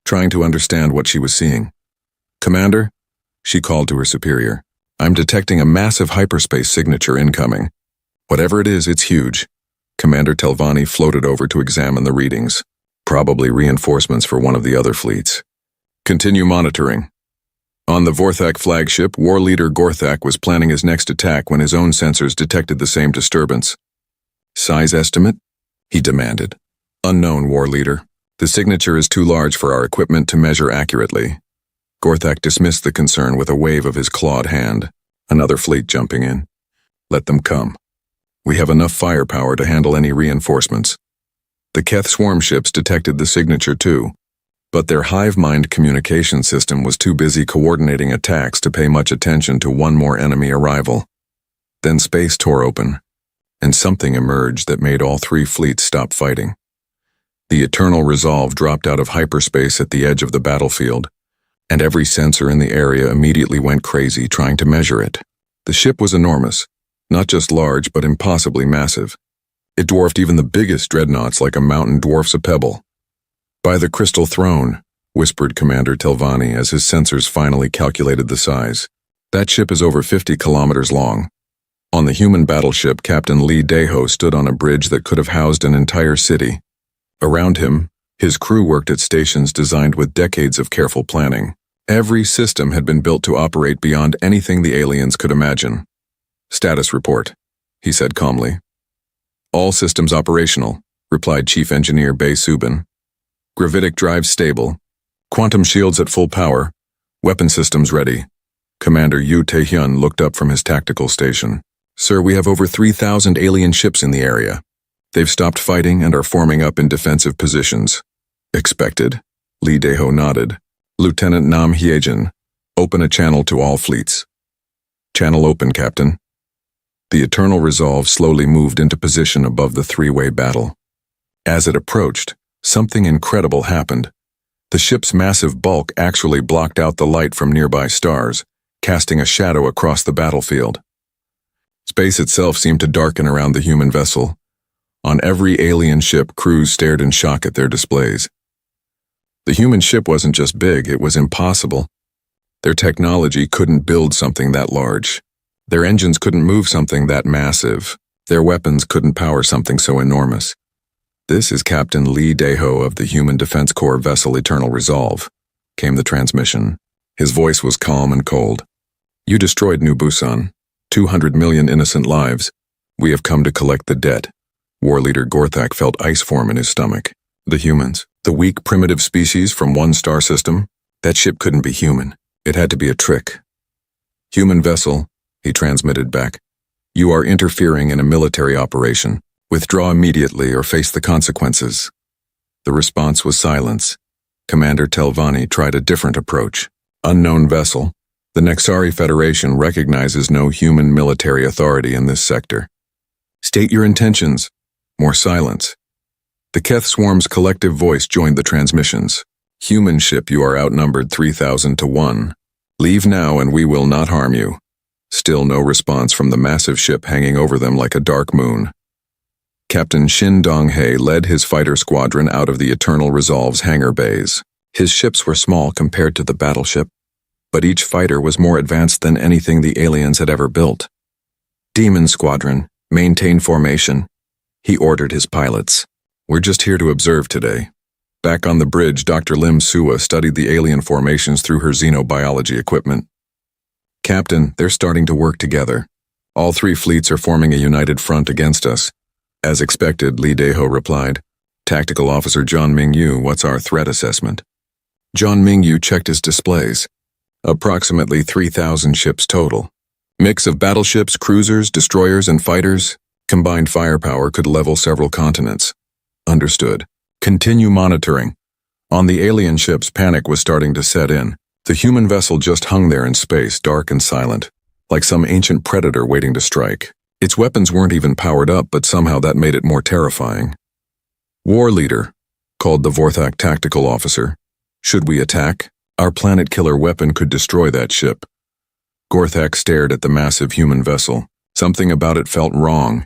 trying to understand what she was seeing. Commander, she called to her superior, I'm detecting a massive hyperspace signature incoming. Whatever it is, it's huge. Commander Telvanni floated over to examine the readings, probably reinforcements for one of the other fleets. Continue monitoring. On the Vorthak flagship, War Leader Gorthak was planning his next attack when his own sensors detected the same disturbance. Size estimate? He demanded. Unknown, War Leader. The signature is too large for our equipment to measure accurately. Gorthak dismissed the concern with a wave of his clawed hand, another fleet jumping in. Let them come. We have enough firepower to handle any reinforcements. The Keth swarm ships detected the signature too, but their hive-mind communication system was too busy coordinating attacks to pay much attention to one more enemy arrival. Then space tore open, and something emerged that made all 3 fleets stop fighting. The Eternal Resolve dropped out of hyperspace at the edge of the battlefield, and every sensor in the area immediately went crazy trying to measure it. The ship was enormous, not just large but impossibly massive. It dwarfed even the biggest dreadnoughts like a mountain dwarfs a pebble. By the Crystal Throne, whispered Commander Telvanni as his sensors finally calculated the size. That ship is over 50 kilometers long. On the human battleship, Captain Lee Deho stood on a bridge that could have housed an entire city. Around him, his crew worked at stations designed with decades of careful planning. Every system had been built to operate beyond anything the aliens could imagine. Status report, he said calmly. All systems operational, replied Chief Engineer Bae Subin. Gravitic drives stable. Quantum shields at full power. Weapon systems ready. Commander Yu Taehyun looked up from his tactical station. Sir, we have over 3,000 alien ships in the area. They've stopped fighting and are forming up in defensive positions. Expected. Lee Deho nodded. Lieutenant Nam Hyejin, open a channel to all fleets. Channel open, Captain. The Eternal Resolve slowly moved into position above the 3-way battle. As it approached, something incredible happened. The ship's massive bulk actually blocked out the light from nearby stars, casting a shadow across the battlefield. Space itself seemed to darken around the human vessel. On every alien ship, crews stared in shock at their displays. The human ship wasn't just big, it was impossible. Their technology couldn't build something that large. Their engines couldn't move something that massive. Their weapons couldn't power something so enormous. This is Captain Lee Deho of the Human Defense Corps vessel Eternal Resolve, came the transmission. His voice was calm and cold. You destroyed New Busan. 200 million innocent lives. We have come to collect the debt. War Leader Gorthak felt ice form in his stomach. The humans, the weak primitive species from one star system? That ship couldn't be human. It had to be a trick. Human vessel, he transmitted back. You are interfering in a military operation. Withdraw immediately or face the consequences. The response was silence. Commander Telvanni tried a different approach. Unknown vessel. The Nexari Federation recognizes no human military authority in this sector. State your intentions. More silence. The Keth swarm's collective voice joined the transmissions. Human ship, you are outnumbered 3,000 to 1. Leave now and we will not harm you. Still no response from the massive ship hanging over them like a dark moon. Captain Shin Dong-hae led his fighter squadron out of the Eternal Resolve's hangar bays. His ships were small compared to the battleship, but each fighter was more advanced than anything the aliens had ever built. Demon Squadron, maintain formation. He ordered his pilots. We're just here to observe today. Back on the bridge, Dr. Lim Sua studied the alien formations through her xenobiology equipment. Captain, they're starting to work together. All three fleets are forming a united front against us. As expected, Lee Daeho replied. Tactical Officer John Mingyu, what's our threat assessment? John Mingyu checked his displays. Approximately 3,000 ships total. Mix of battleships, cruisers, destroyers, and fighters. Combined firepower could level several continents. Understood. Continue monitoring. On the alien ships, panic was starting to set in. The human vessel just hung there in space, dark and silent, like some ancient predator waiting to strike. Its weapons weren't even powered up, but somehow that made it more terrifying. War Leader, called the Vorthak Tactical Officer. Should we attack? Our planet-killer weapon could destroy that ship. Gorthak stared at the massive human vessel. Something about it felt wrong,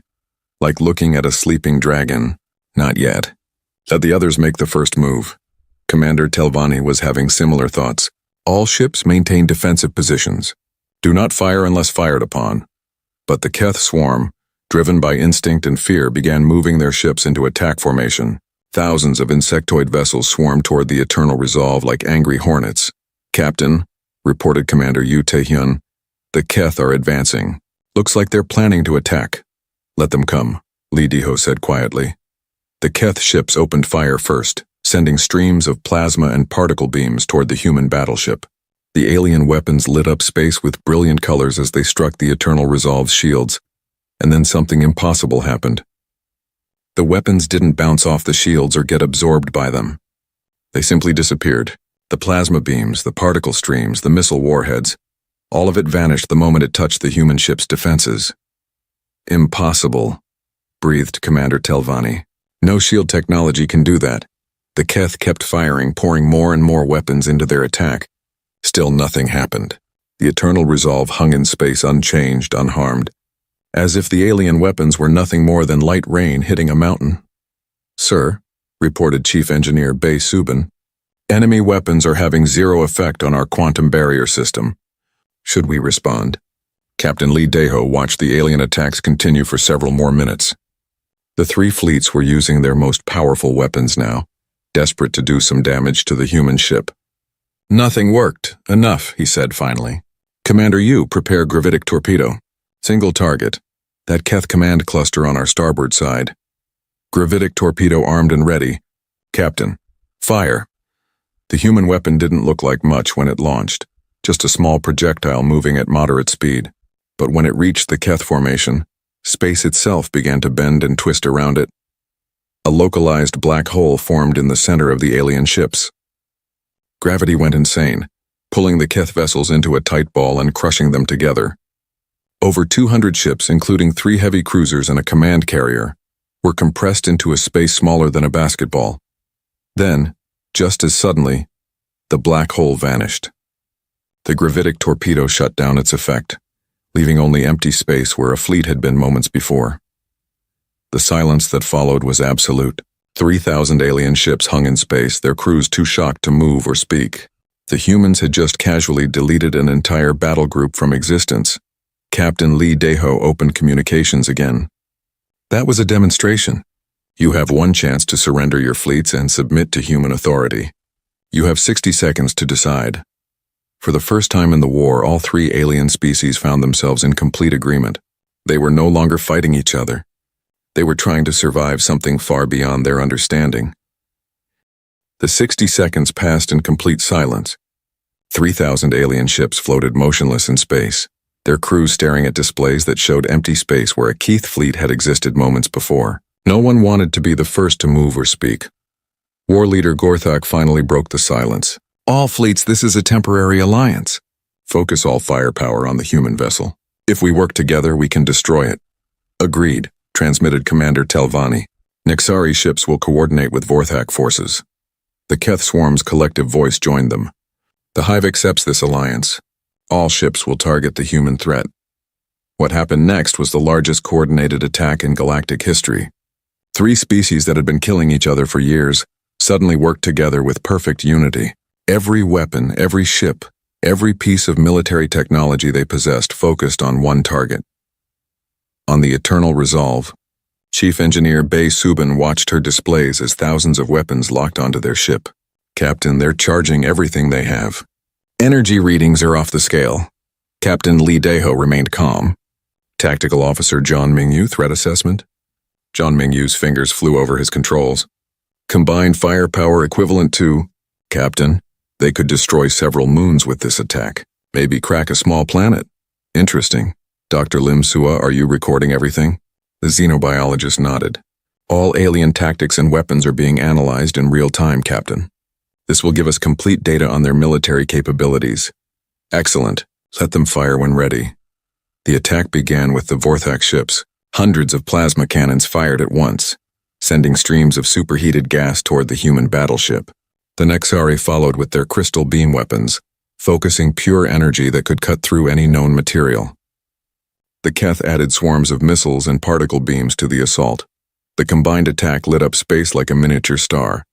like looking at a sleeping dragon. Not yet. Let the others make the first move. Commander Telvanni was having similar thoughts. All ships maintain defensive positions. Do not fire unless fired upon. But the Keth swarm, driven by instinct and fear, began moving their ships into attack formation. Thousands of insectoid vessels swarmed toward the Eternal Resolve like angry hornets. Captain, reported Commander Yu Tae-hyun, the Keth are advancing. Looks like they're planning to attack. Let them come, Lee Daeho said quietly. The Keth ships opened fire first, sending streams of plasma and particle beams toward the human battleship. The alien weapons lit up space with brilliant colors as they struck the Eternal Resolve's shields, and then something impossible happened. The weapons didn't bounce off the shields or get absorbed by them. They simply disappeared. The plasma beams, the particle streams, the missile warheads, all of it vanished the moment it touched the human ship's defenses. Impossible, breathed Commander Telvanni. No shield technology can do that. The Keth kept firing, pouring more and more weapons into their attack. Still nothing happened. The Eternal Resolve hung in space unchanged, unharmed, as if the alien weapons were nothing more than light rain hitting a mountain. Sir, reported Chief Engineer Bae Subin, enemy weapons are having zero effect on our quantum barrier system. Should we respond? Captain Lee Daeho watched the alien attacks continue for several more minutes. The three fleets were using their most powerful weapons now, desperate to do some damage to the human ship. Nothing worked. Enough, he said finally. Commander Yu, prepare gravitic torpedo. Single target. That Keth command cluster on our starboard side. Gravitic torpedo armed and ready. Captain, fire. The human weapon didn't look like much when it launched, just a small projectile moving at moderate speed. But when it reached the Keth formation, space itself began to bend and twist around it. A localized black hole formed in the center of the alien ships. Gravity went insane, pulling the Keth vessels into a tight ball and crushing them together. Over 200 ships, including 3 heavy cruisers and a command carrier, were compressed into a space smaller than a basketball. Then, just as suddenly, the black hole vanished. The gravitic torpedo shut down its effect, leaving only empty space where a fleet had been moments before. The silence that followed was absolute. 3,000 alien ships hung in space, their crews too shocked to move or speak. The humans had just casually deleted an entire battle group from existence. Captain Lee Daeho opened communications again. That was a demonstration. You have one chance to surrender your fleets and submit to human authority. You have 60 seconds to decide. For the first time in the war, all 3 alien species found themselves in complete agreement. They were no longer fighting each other. They were trying to survive something far beyond their understanding. The 60 seconds passed in complete silence. 3,000 alien ships floated motionless in space, their crews staring at displays that showed empty space where a Keith fleet had existed moments before. No one wanted to be the first to move or speak. War leader Gorthak finally broke the silence. All fleets, this is a temporary alliance. Focus all firepower on the human vessel. If we work together, we can destroy it. Agreed, transmitted Commander Telvanni. Nexari ships will coordinate with Vorthak forces. The Keth Swarm's collective voice joined them. The Hive accepts this alliance. All ships will target the human threat. What happened next was the largest coordinated attack in galactic history. 3 species that had been killing each other for years suddenly worked together with perfect unity. Every weapon, every ship, every piece of military technology they possessed focused on one target. On the Eternal Resolve, Chief Engineer Bay Subin watched her displays as thousands of weapons locked onto their ship. Captain, they're charging everything they have. Energy readings are off the scale. Captain Lee Daeho remained calm. Tactical Officer John Mingyu, threat assessment? John Mingyu's fingers flew over his controls. Combined firepower equivalent to... Captain, they could destroy several moons with this attack. Maybe crack a small planet. Interesting. Dr. Lim Sua, are you recording everything? The xenobiologist nodded. All alien tactics and weapons are being analyzed in real time, Captain. This will give us complete data on their military capabilities. Excellent. Let them fire when ready. The attack began with the Vorthak ships. Hundreds of plasma cannons fired at once, sending streams of superheated gas toward the human battleship. The Nexari followed with their crystal beam weapons, focusing pure energy that could cut through any known material. The Keth added swarms of missiles and particle beams to the assault. The combined attack lit up space like a miniature star.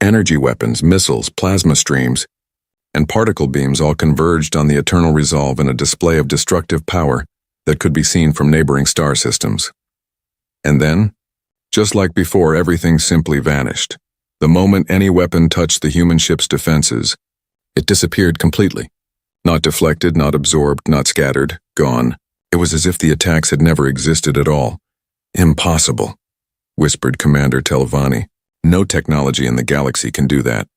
Energy weapons, missiles, plasma streams, and particle beams all converged on the Eternal Resolve in a display of destructive power that could be seen from neighboring star systems. And then, just like before, everything simply vanished. The moment any weapon touched the human ship's defenses, it disappeared completely. Not deflected, not absorbed, not scattered, gone. It was as if the attacks had never existed at all. Impossible, whispered Commander Telvanni. No technology in the galaxy can do that.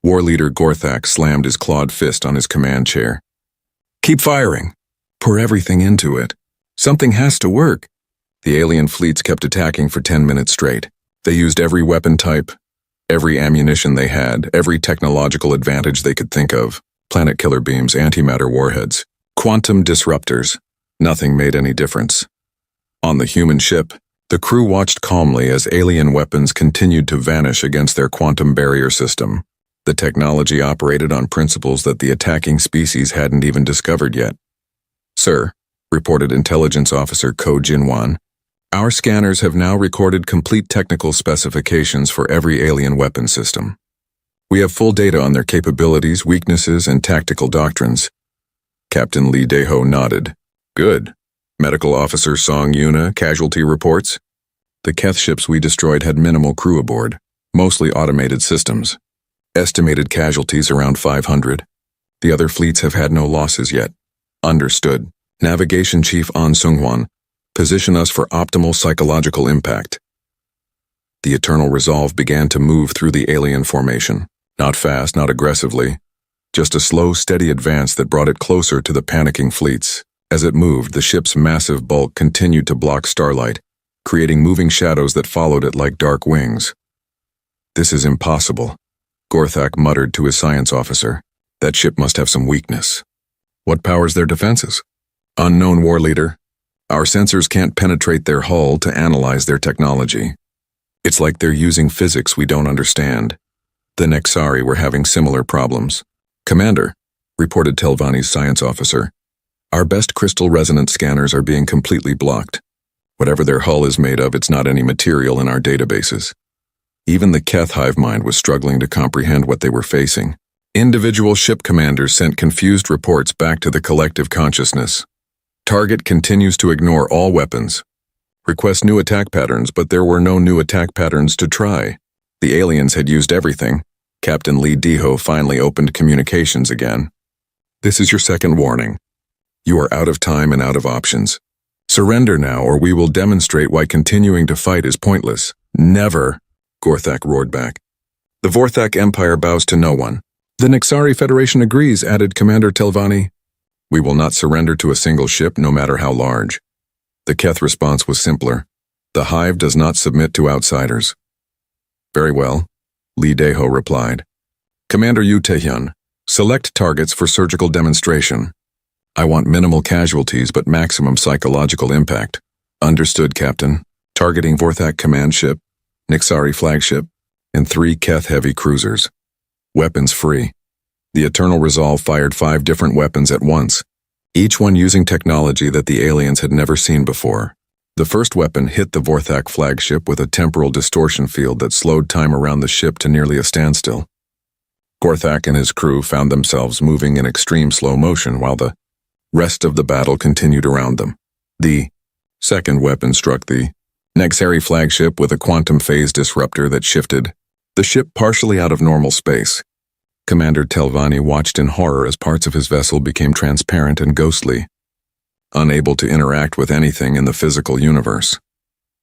War leader Gorthak slammed his clawed fist on his command chair. Keep firing. Pour everything into it. Something has to work. The alien fleets kept attacking for 10 minutes straight. They used every weapon type, every ammunition they had, every technological advantage they could think of. Planet killer beams, antimatter warheads, quantum disruptors. Nothing made any difference. On the human ship, the crew watched calmly as alien weapons continued to vanish against their quantum barrier system. The technology operated on principles that the attacking species hadn't even discovered yet. Sir, reported Intelligence Officer Ko Jinwan, our scanners have now recorded complete technical specifications for every alien weapon system. We have full data on their capabilities, weaknesses, and tactical doctrines. Captain Lee Daeho nodded. Good. Medical Officer Song Yuna, casualty reports? The Keth ships we destroyed had minimal crew aboard, mostly automated systems. Estimated casualties around 500. The other fleets have had no losses yet. Understood. Navigation Chief An Sung-hwan, position us for optimal psychological impact. The Eternal Resolve began to move through the alien formation. Not fast, not aggressively. Just a slow, steady advance that brought it closer to the panicking fleets. As it moved, the ship's massive bulk continued to block starlight, creating moving shadows that followed it like dark wings. This is impossible, Gorthak muttered to his science officer. That ship must have some weakness. What powers their defenses? Unknown, war leader. Our sensors can't penetrate their hull to analyze their technology. It's like they're using physics we don't understand. The Nexari were having similar problems. Commander, reported Telvanni's science officer, our best crystal resonance scanners are being completely blocked. Whatever their hull is made of, it's not any material in our databases. Even the Keth hive mind was struggling to comprehend what they were facing. Individual ship commanders sent confused reports back to the collective consciousness. Target continues to ignore all weapons. Request new attack patterns, but there were no new attack patterns to try. The aliens had used everything. Captain Lee Daeho finally opened communications again. This is your second warning. You are out of time and out of options. Surrender now, or we will demonstrate why continuing to fight is pointless. Never, Gorthak roared back. The Vorthak Empire bows to no one. The Nixari Federation agrees, added Commander Telvanni. We will not surrender to a single ship, no matter how large. The Keth response was simpler. The Hive does not submit to outsiders. Very well, Lee Daeho replied. Commander Yu Taehyun, select targets for surgical demonstration. I want minimal casualties but maximum psychological impact. Understood, Captain. Targeting Vorthak command ship, Nixari flagship, and 3 Keth heavy cruisers. Weapons free. The Eternal Resolve fired 5 different weapons at once, each one using technology that the aliens had never seen before. The first weapon hit the Vorthak flagship with a temporal distortion field that slowed time around the ship to nearly a standstill. Gorthak and his crew found themselves moving in extreme slow motion while the rest of the battle continued around them. The second weapon struck the Nexari flagship with a quantum phase disruptor that shifted the ship partially out of normal space. Commander Telvanni watched in horror as parts of his vessel became transparent and ghostly, unable to interact with anything in the physical universe.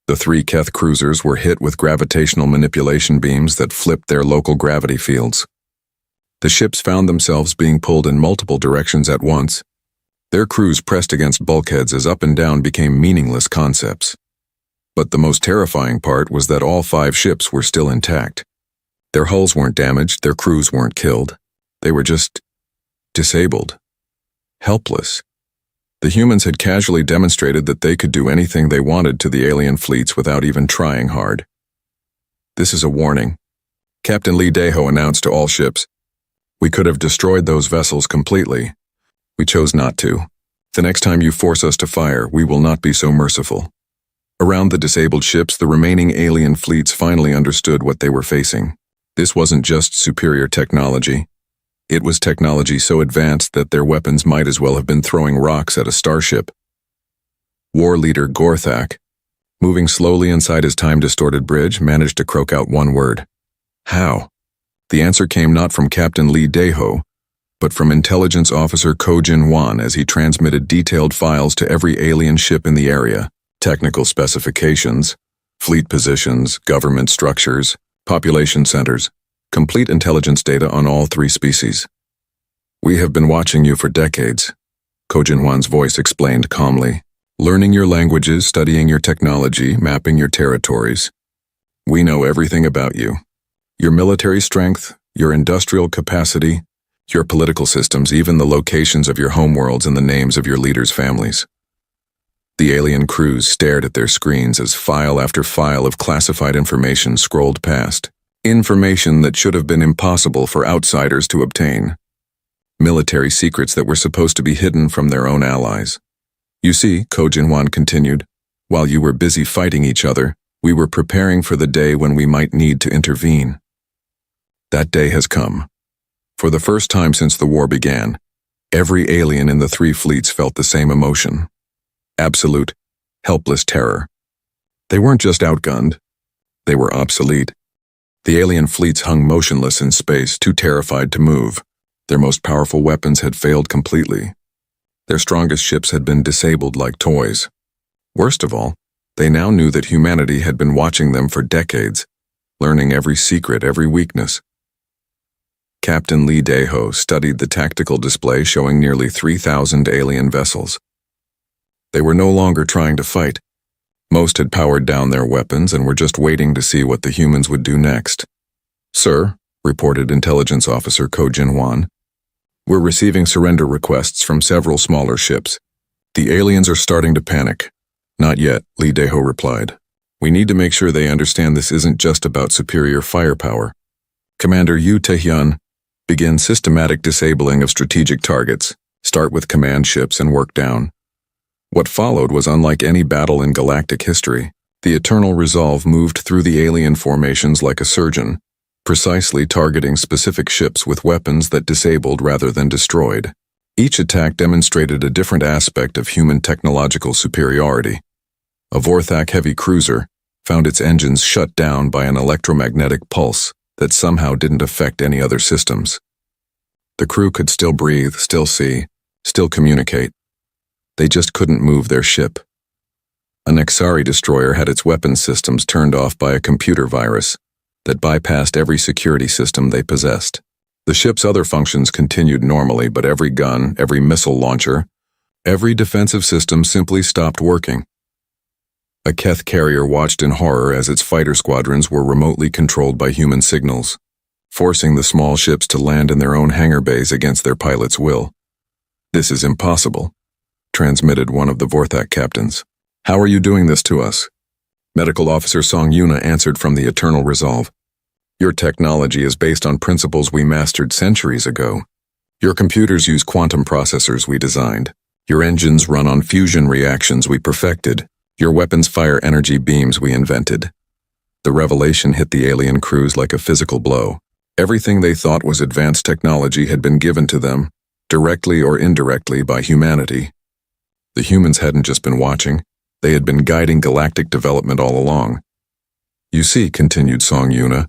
The 3 Keth cruisers were hit with gravitational manipulation beams that flipped their local gravity fields. The ships found themselves being pulled in multiple directions at once. Their crews pressed against bulkheads as up and down became meaningless concepts. But the most terrifying part was that all 5 ships were still intact. Their hulls weren't damaged, their crews weren't killed. They were just disabled, helpless. The humans had casually demonstrated that they could do anything they wanted to the alien fleets without even trying hard. This is a warning, Captain Lee Daeho announced to all ships. We could have destroyed those vessels completely. We chose not to. The next time you force us to fire, we will not be so merciful. Around the disabled ships, the remaining alien fleets finally understood what they were facing. This wasn't just superior technology. It was technology so advanced that their weapons might as well have been throwing rocks at a starship. War leader Gorthak, moving slowly inside his time-distorted bridge, managed to croak out one word. How? The answer came not from Captain Lee Daeho, but from Intelligence Officer Ko Jin-wan as he transmitted detailed files to every alien ship in the area. Technical specifications, fleet positions, government structures, population centers, complete intelligence data on all 3 species. We have been watching you for decades, Ko Jin-wan's voice explained calmly. Learning your languages, studying your technology, mapping your territories. We know everything about you. Your military strength, your industrial capacity, your political systems, even the locations of your homeworlds and the names of your leaders' families. The alien crews stared at their screens as file after file of classified information scrolled past. Information that should have been impossible for outsiders to obtain. Military secrets that were supposed to be hidden from their own allies. You see, Ko Jin-wan continued, while you were busy fighting each other, we were preparing for the day when we might need to intervene. That day has come. For the first time since the war began, every alien in the 3 fleets felt the same emotion. Absolute, helpless terror. They weren't just outgunned. They were obsolete. The alien fleets hung motionless in space, too terrified to move. Their most powerful weapons had failed completely. Their strongest ships had been disabled like toys. Worst of all, they now knew that humanity had been watching them for decades, learning every secret, every weakness. Captain Lee Daeho studied the tactical display showing nearly 3,000 alien vessels. They were no longer trying to fight. Most had powered down their weapons and were just waiting to see what the humans would do next. Sir, reported Intelligence Officer Ko Jin-wan, we're receiving surrender requests from several smaller ships. The aliens are starting to panic. Not yet, Lee Daeho replied. We need to make sure they understand this isn't just about superior firepower. Commander Yu Taehyun, begin systematic disabling of strategic targets. Start with command ships and work down. What followed was unlike any battle in galactic history. The Eternal Resolve moved through the alien formations like a surgeon, precisely targeting specific ships with weapons that disabled rather than destroyed. Each attack demonstrated a different aspect of human technological superiority. A Vorthak heavy cruiser found its engines shut down by an electromagnetic pulse that somehow didn't affect any other systems. The crew could still breathe, still see, still communicate. They just couldn't move their ship. A Nexari destroyer had its weapons systems turned off by a computer virus, that bypassed every security system they possessed. The ship's other functions continued normally, but every gun, every missile launcher, every defensive system simply stopped working. A Keth carrier watched in horror as its fighter squadrons were remotely controlled by human signals, forcing the small ships to land in their own hangar bays against their pilot's will. "This is impossible," transmitted one of the Vorthak captains. "How are you doing this to us?" Medical Officer Song Yuna answered from the Eternal Resolve. "Your technology is based on principles we mastered centuries ago. Your computers use quantum processors we designed. Your engines run on fusion reactions we perfected. Your weapons fire energy beams we invented." The revelation hit the alien crews like a physical blow. Everything they thought was advanced technology had been given to them, directly or indirectly, by humanity. The humans hadn't just been watching, they had been guiding galactic development all along. "You see," continued Song Yuna,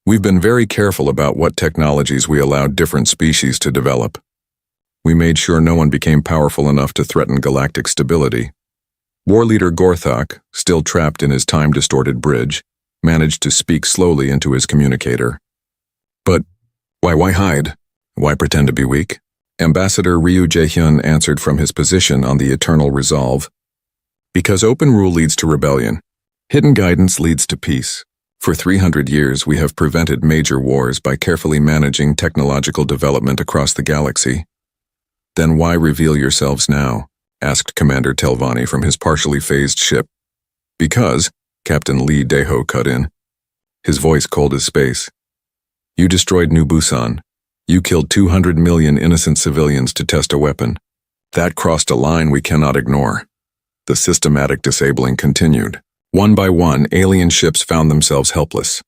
"we've been very careful about what technologies we allowed different species to develop. We made sure no one became powerful enough to threaten galactic stability." War leader Gorthok, still trapped in his time-distorted bridge, managed to speak slowly into his communicator. "But why hide? Why pretend to be weak?" Ambassador Ryu Jaehyun answered from his position on the Eternal Resolve. "Because open rule leads to rebellion. Hidden guidance leads to peace. For 300 years we have prevented major wars by carefully managing technological development across the galaxy." "Then why reveal yourselves now?" asked Commander Telvanni from his partially phased ship. "Because," Captain Lee Daeho cut in, his voice cold as space, "you destroyed New Busan. You killed 200 million innocent civilians to test a weapon. That crossed a line we cannot ignore." The systematic disabling continued. One by one, alien ships found themselves helpless.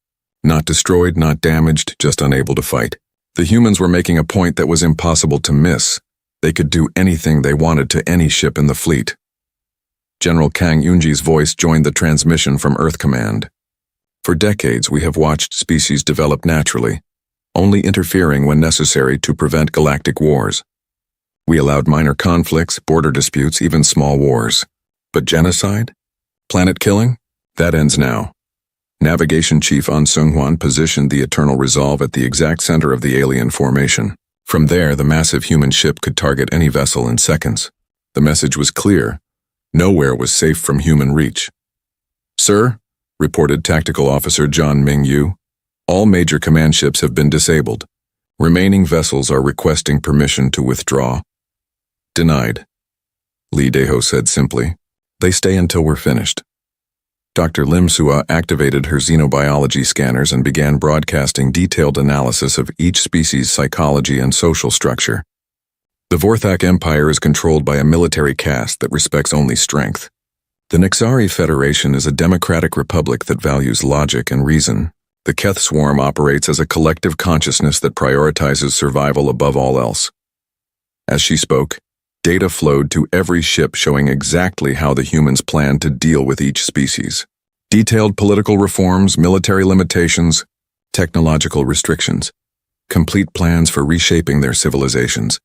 Not destroyed, not damaged, just unable to fight. The humans were making a point that was impossible to miss. They could do anything they wanted to any ship in the fleet. General Kang Yunji's voice joined the transmission from Earth Command. "For decades we have watched species develop naturally, only interfering when necessary to prevent galactic wars. We allowed minor conflicts, border disputes, even small wars. But genocide? Planet killing? That ends now." Navigation Chief An Seung-hwan positioned the Eternal Resolve at the exact center of the alien formation. From there, the massive human ship could target any vessel in seconds. The message was clear. Nowhere was safe from human reach. "Sir," reported Tactical Officer John Ming-yu, "all major command ships have been disabled. Remaining vessels are requesting permission to withdraw." "Denied," Lee Daeho said simply. "They stay until we're finished." Dr. Lim Sua activated her xenobiology scanners and began broadcasting detailed analysis of each species' psychology and social structure. The Vorthak Empire is controlled by a military caste that respects only strength. The Nixari Federation is a democratic republic that values logic and reason. The Keth Swarm operates as a collective consciousness that prioritizes survival above all else. As she spoke, data flowed to every ship showing exactly how the humans planned to deal with each species. Detailed political reforms, military limitations, technological restrictions, complete plans for reshaping their civilizations.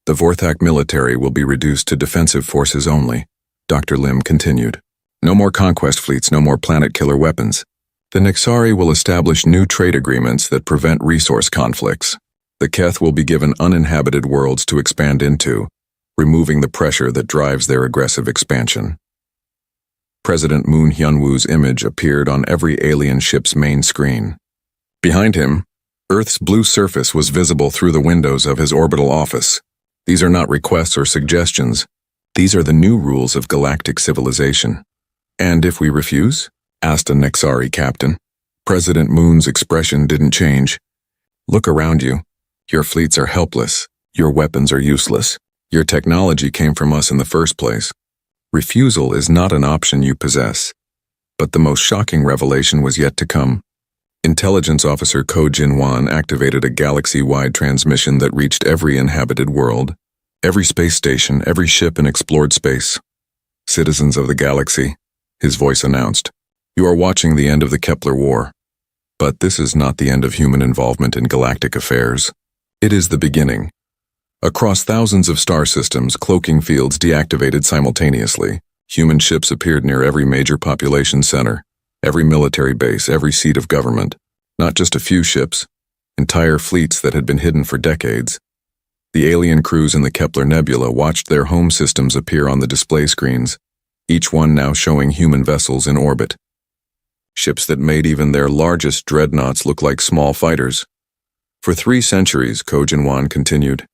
The Vorthak military will be reduced to defensive forces only, Dr. Lim continued. No more conquest fleets, no more planet-killer weapons. The Nixari will establish new trade agreements that prevent resource conflicts. The Keth will be given uninhabited worlds to expand into, removing the pressure that drives their aggressive expansion. President Moon Hyun-woo's image appeared on every alien ship's main screen. Behind him, Earth's blue surface was visible through the windows of his orbital office. These are not requests or suggestions. These are the new rules of galactic civilization. "And if we refuse?" asked a Nixari captain. President Moon's expression didn't change. "Look around you. Your fleets are helpless. Your weapons are useless. Your technology came from us in the first place. Refusal is not an option you possess." But the most shocking revelation was yet to come. Intelligence Officer Ko Jin-wan activated a galaxy-wide transmission that reached every inhabited world, every space station, every ship in explored space. "Citizens of the galaxy," his voice announced, "you are watching the end of the Kepler War. But this is not the end of human involvement in galactic affairs. It is the beginning." Across thousands of star systems, cloaking fields deactivated simultaneously. Human ships appeared near every major population center, every military base, every seat of government. Not just a few ships, entire fleets that had been hidden for decades. The alien crews in the Kepler Nebula watched their home systems appear on the display screens, each one now showing human vessels in orbit. Ships that made even their largest dreadnoughts look like small fighters. For 3 centuries, Kojinwan continued,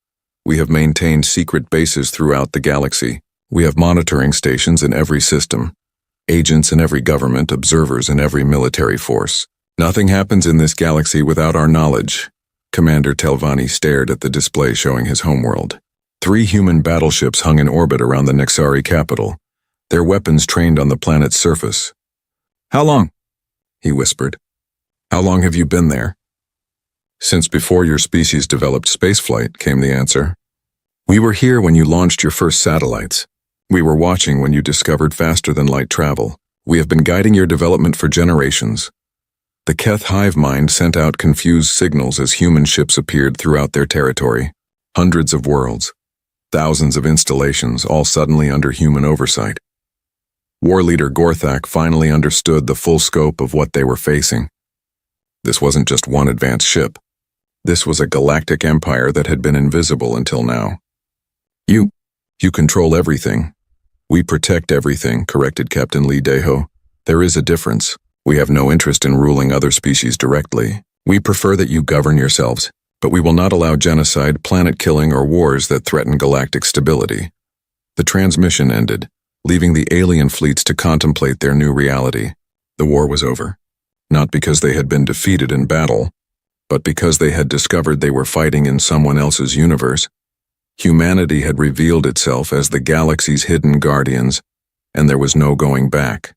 we have maintained secret bases throughout the galaxy. We have monitoring stations in every system, agents in every government, observers in every military force. Nothing happens in this galaxy without our knowledge. Commander Telvanni stared at the display showing his homeworld. 3 human battleships hung in orbit around the Nexari capital, their weapons trained on the planet's surface. How long? He whispered. How long have you been there? Since before your species developed spaceflight, came the answer. We were here when you launched your first satellites. We were watching when you discovered faster-than-light travel. We have been guiding your development for generations. The Keth hive mind sent out confused signals as human ships appeared throughout their territory. Hundreds of worlds, thousands of installations, all suddenly under human oversight. War leader Gorthak finally understood the full scope of what they were facing. This wasn't just one advanced ship. This was a galactic empire that had been invisible until now. You control everything. We protect everything, corrected Captain Lee Deho. There is a difference. We have no interest in ruling other species directly. We prefer that you govern yourselves, but we will not allow genocide, planet-killing, or wars that threaten galactic stability. The transmission ended, leaving the alien fleets to contemplate their new reality. The war was over. Not because they had been defeated in battle, but because they had discovered they were fighting in someone else's universe. Humanity had revealed itself as the galaxy's hidden guardians, and there was no going back.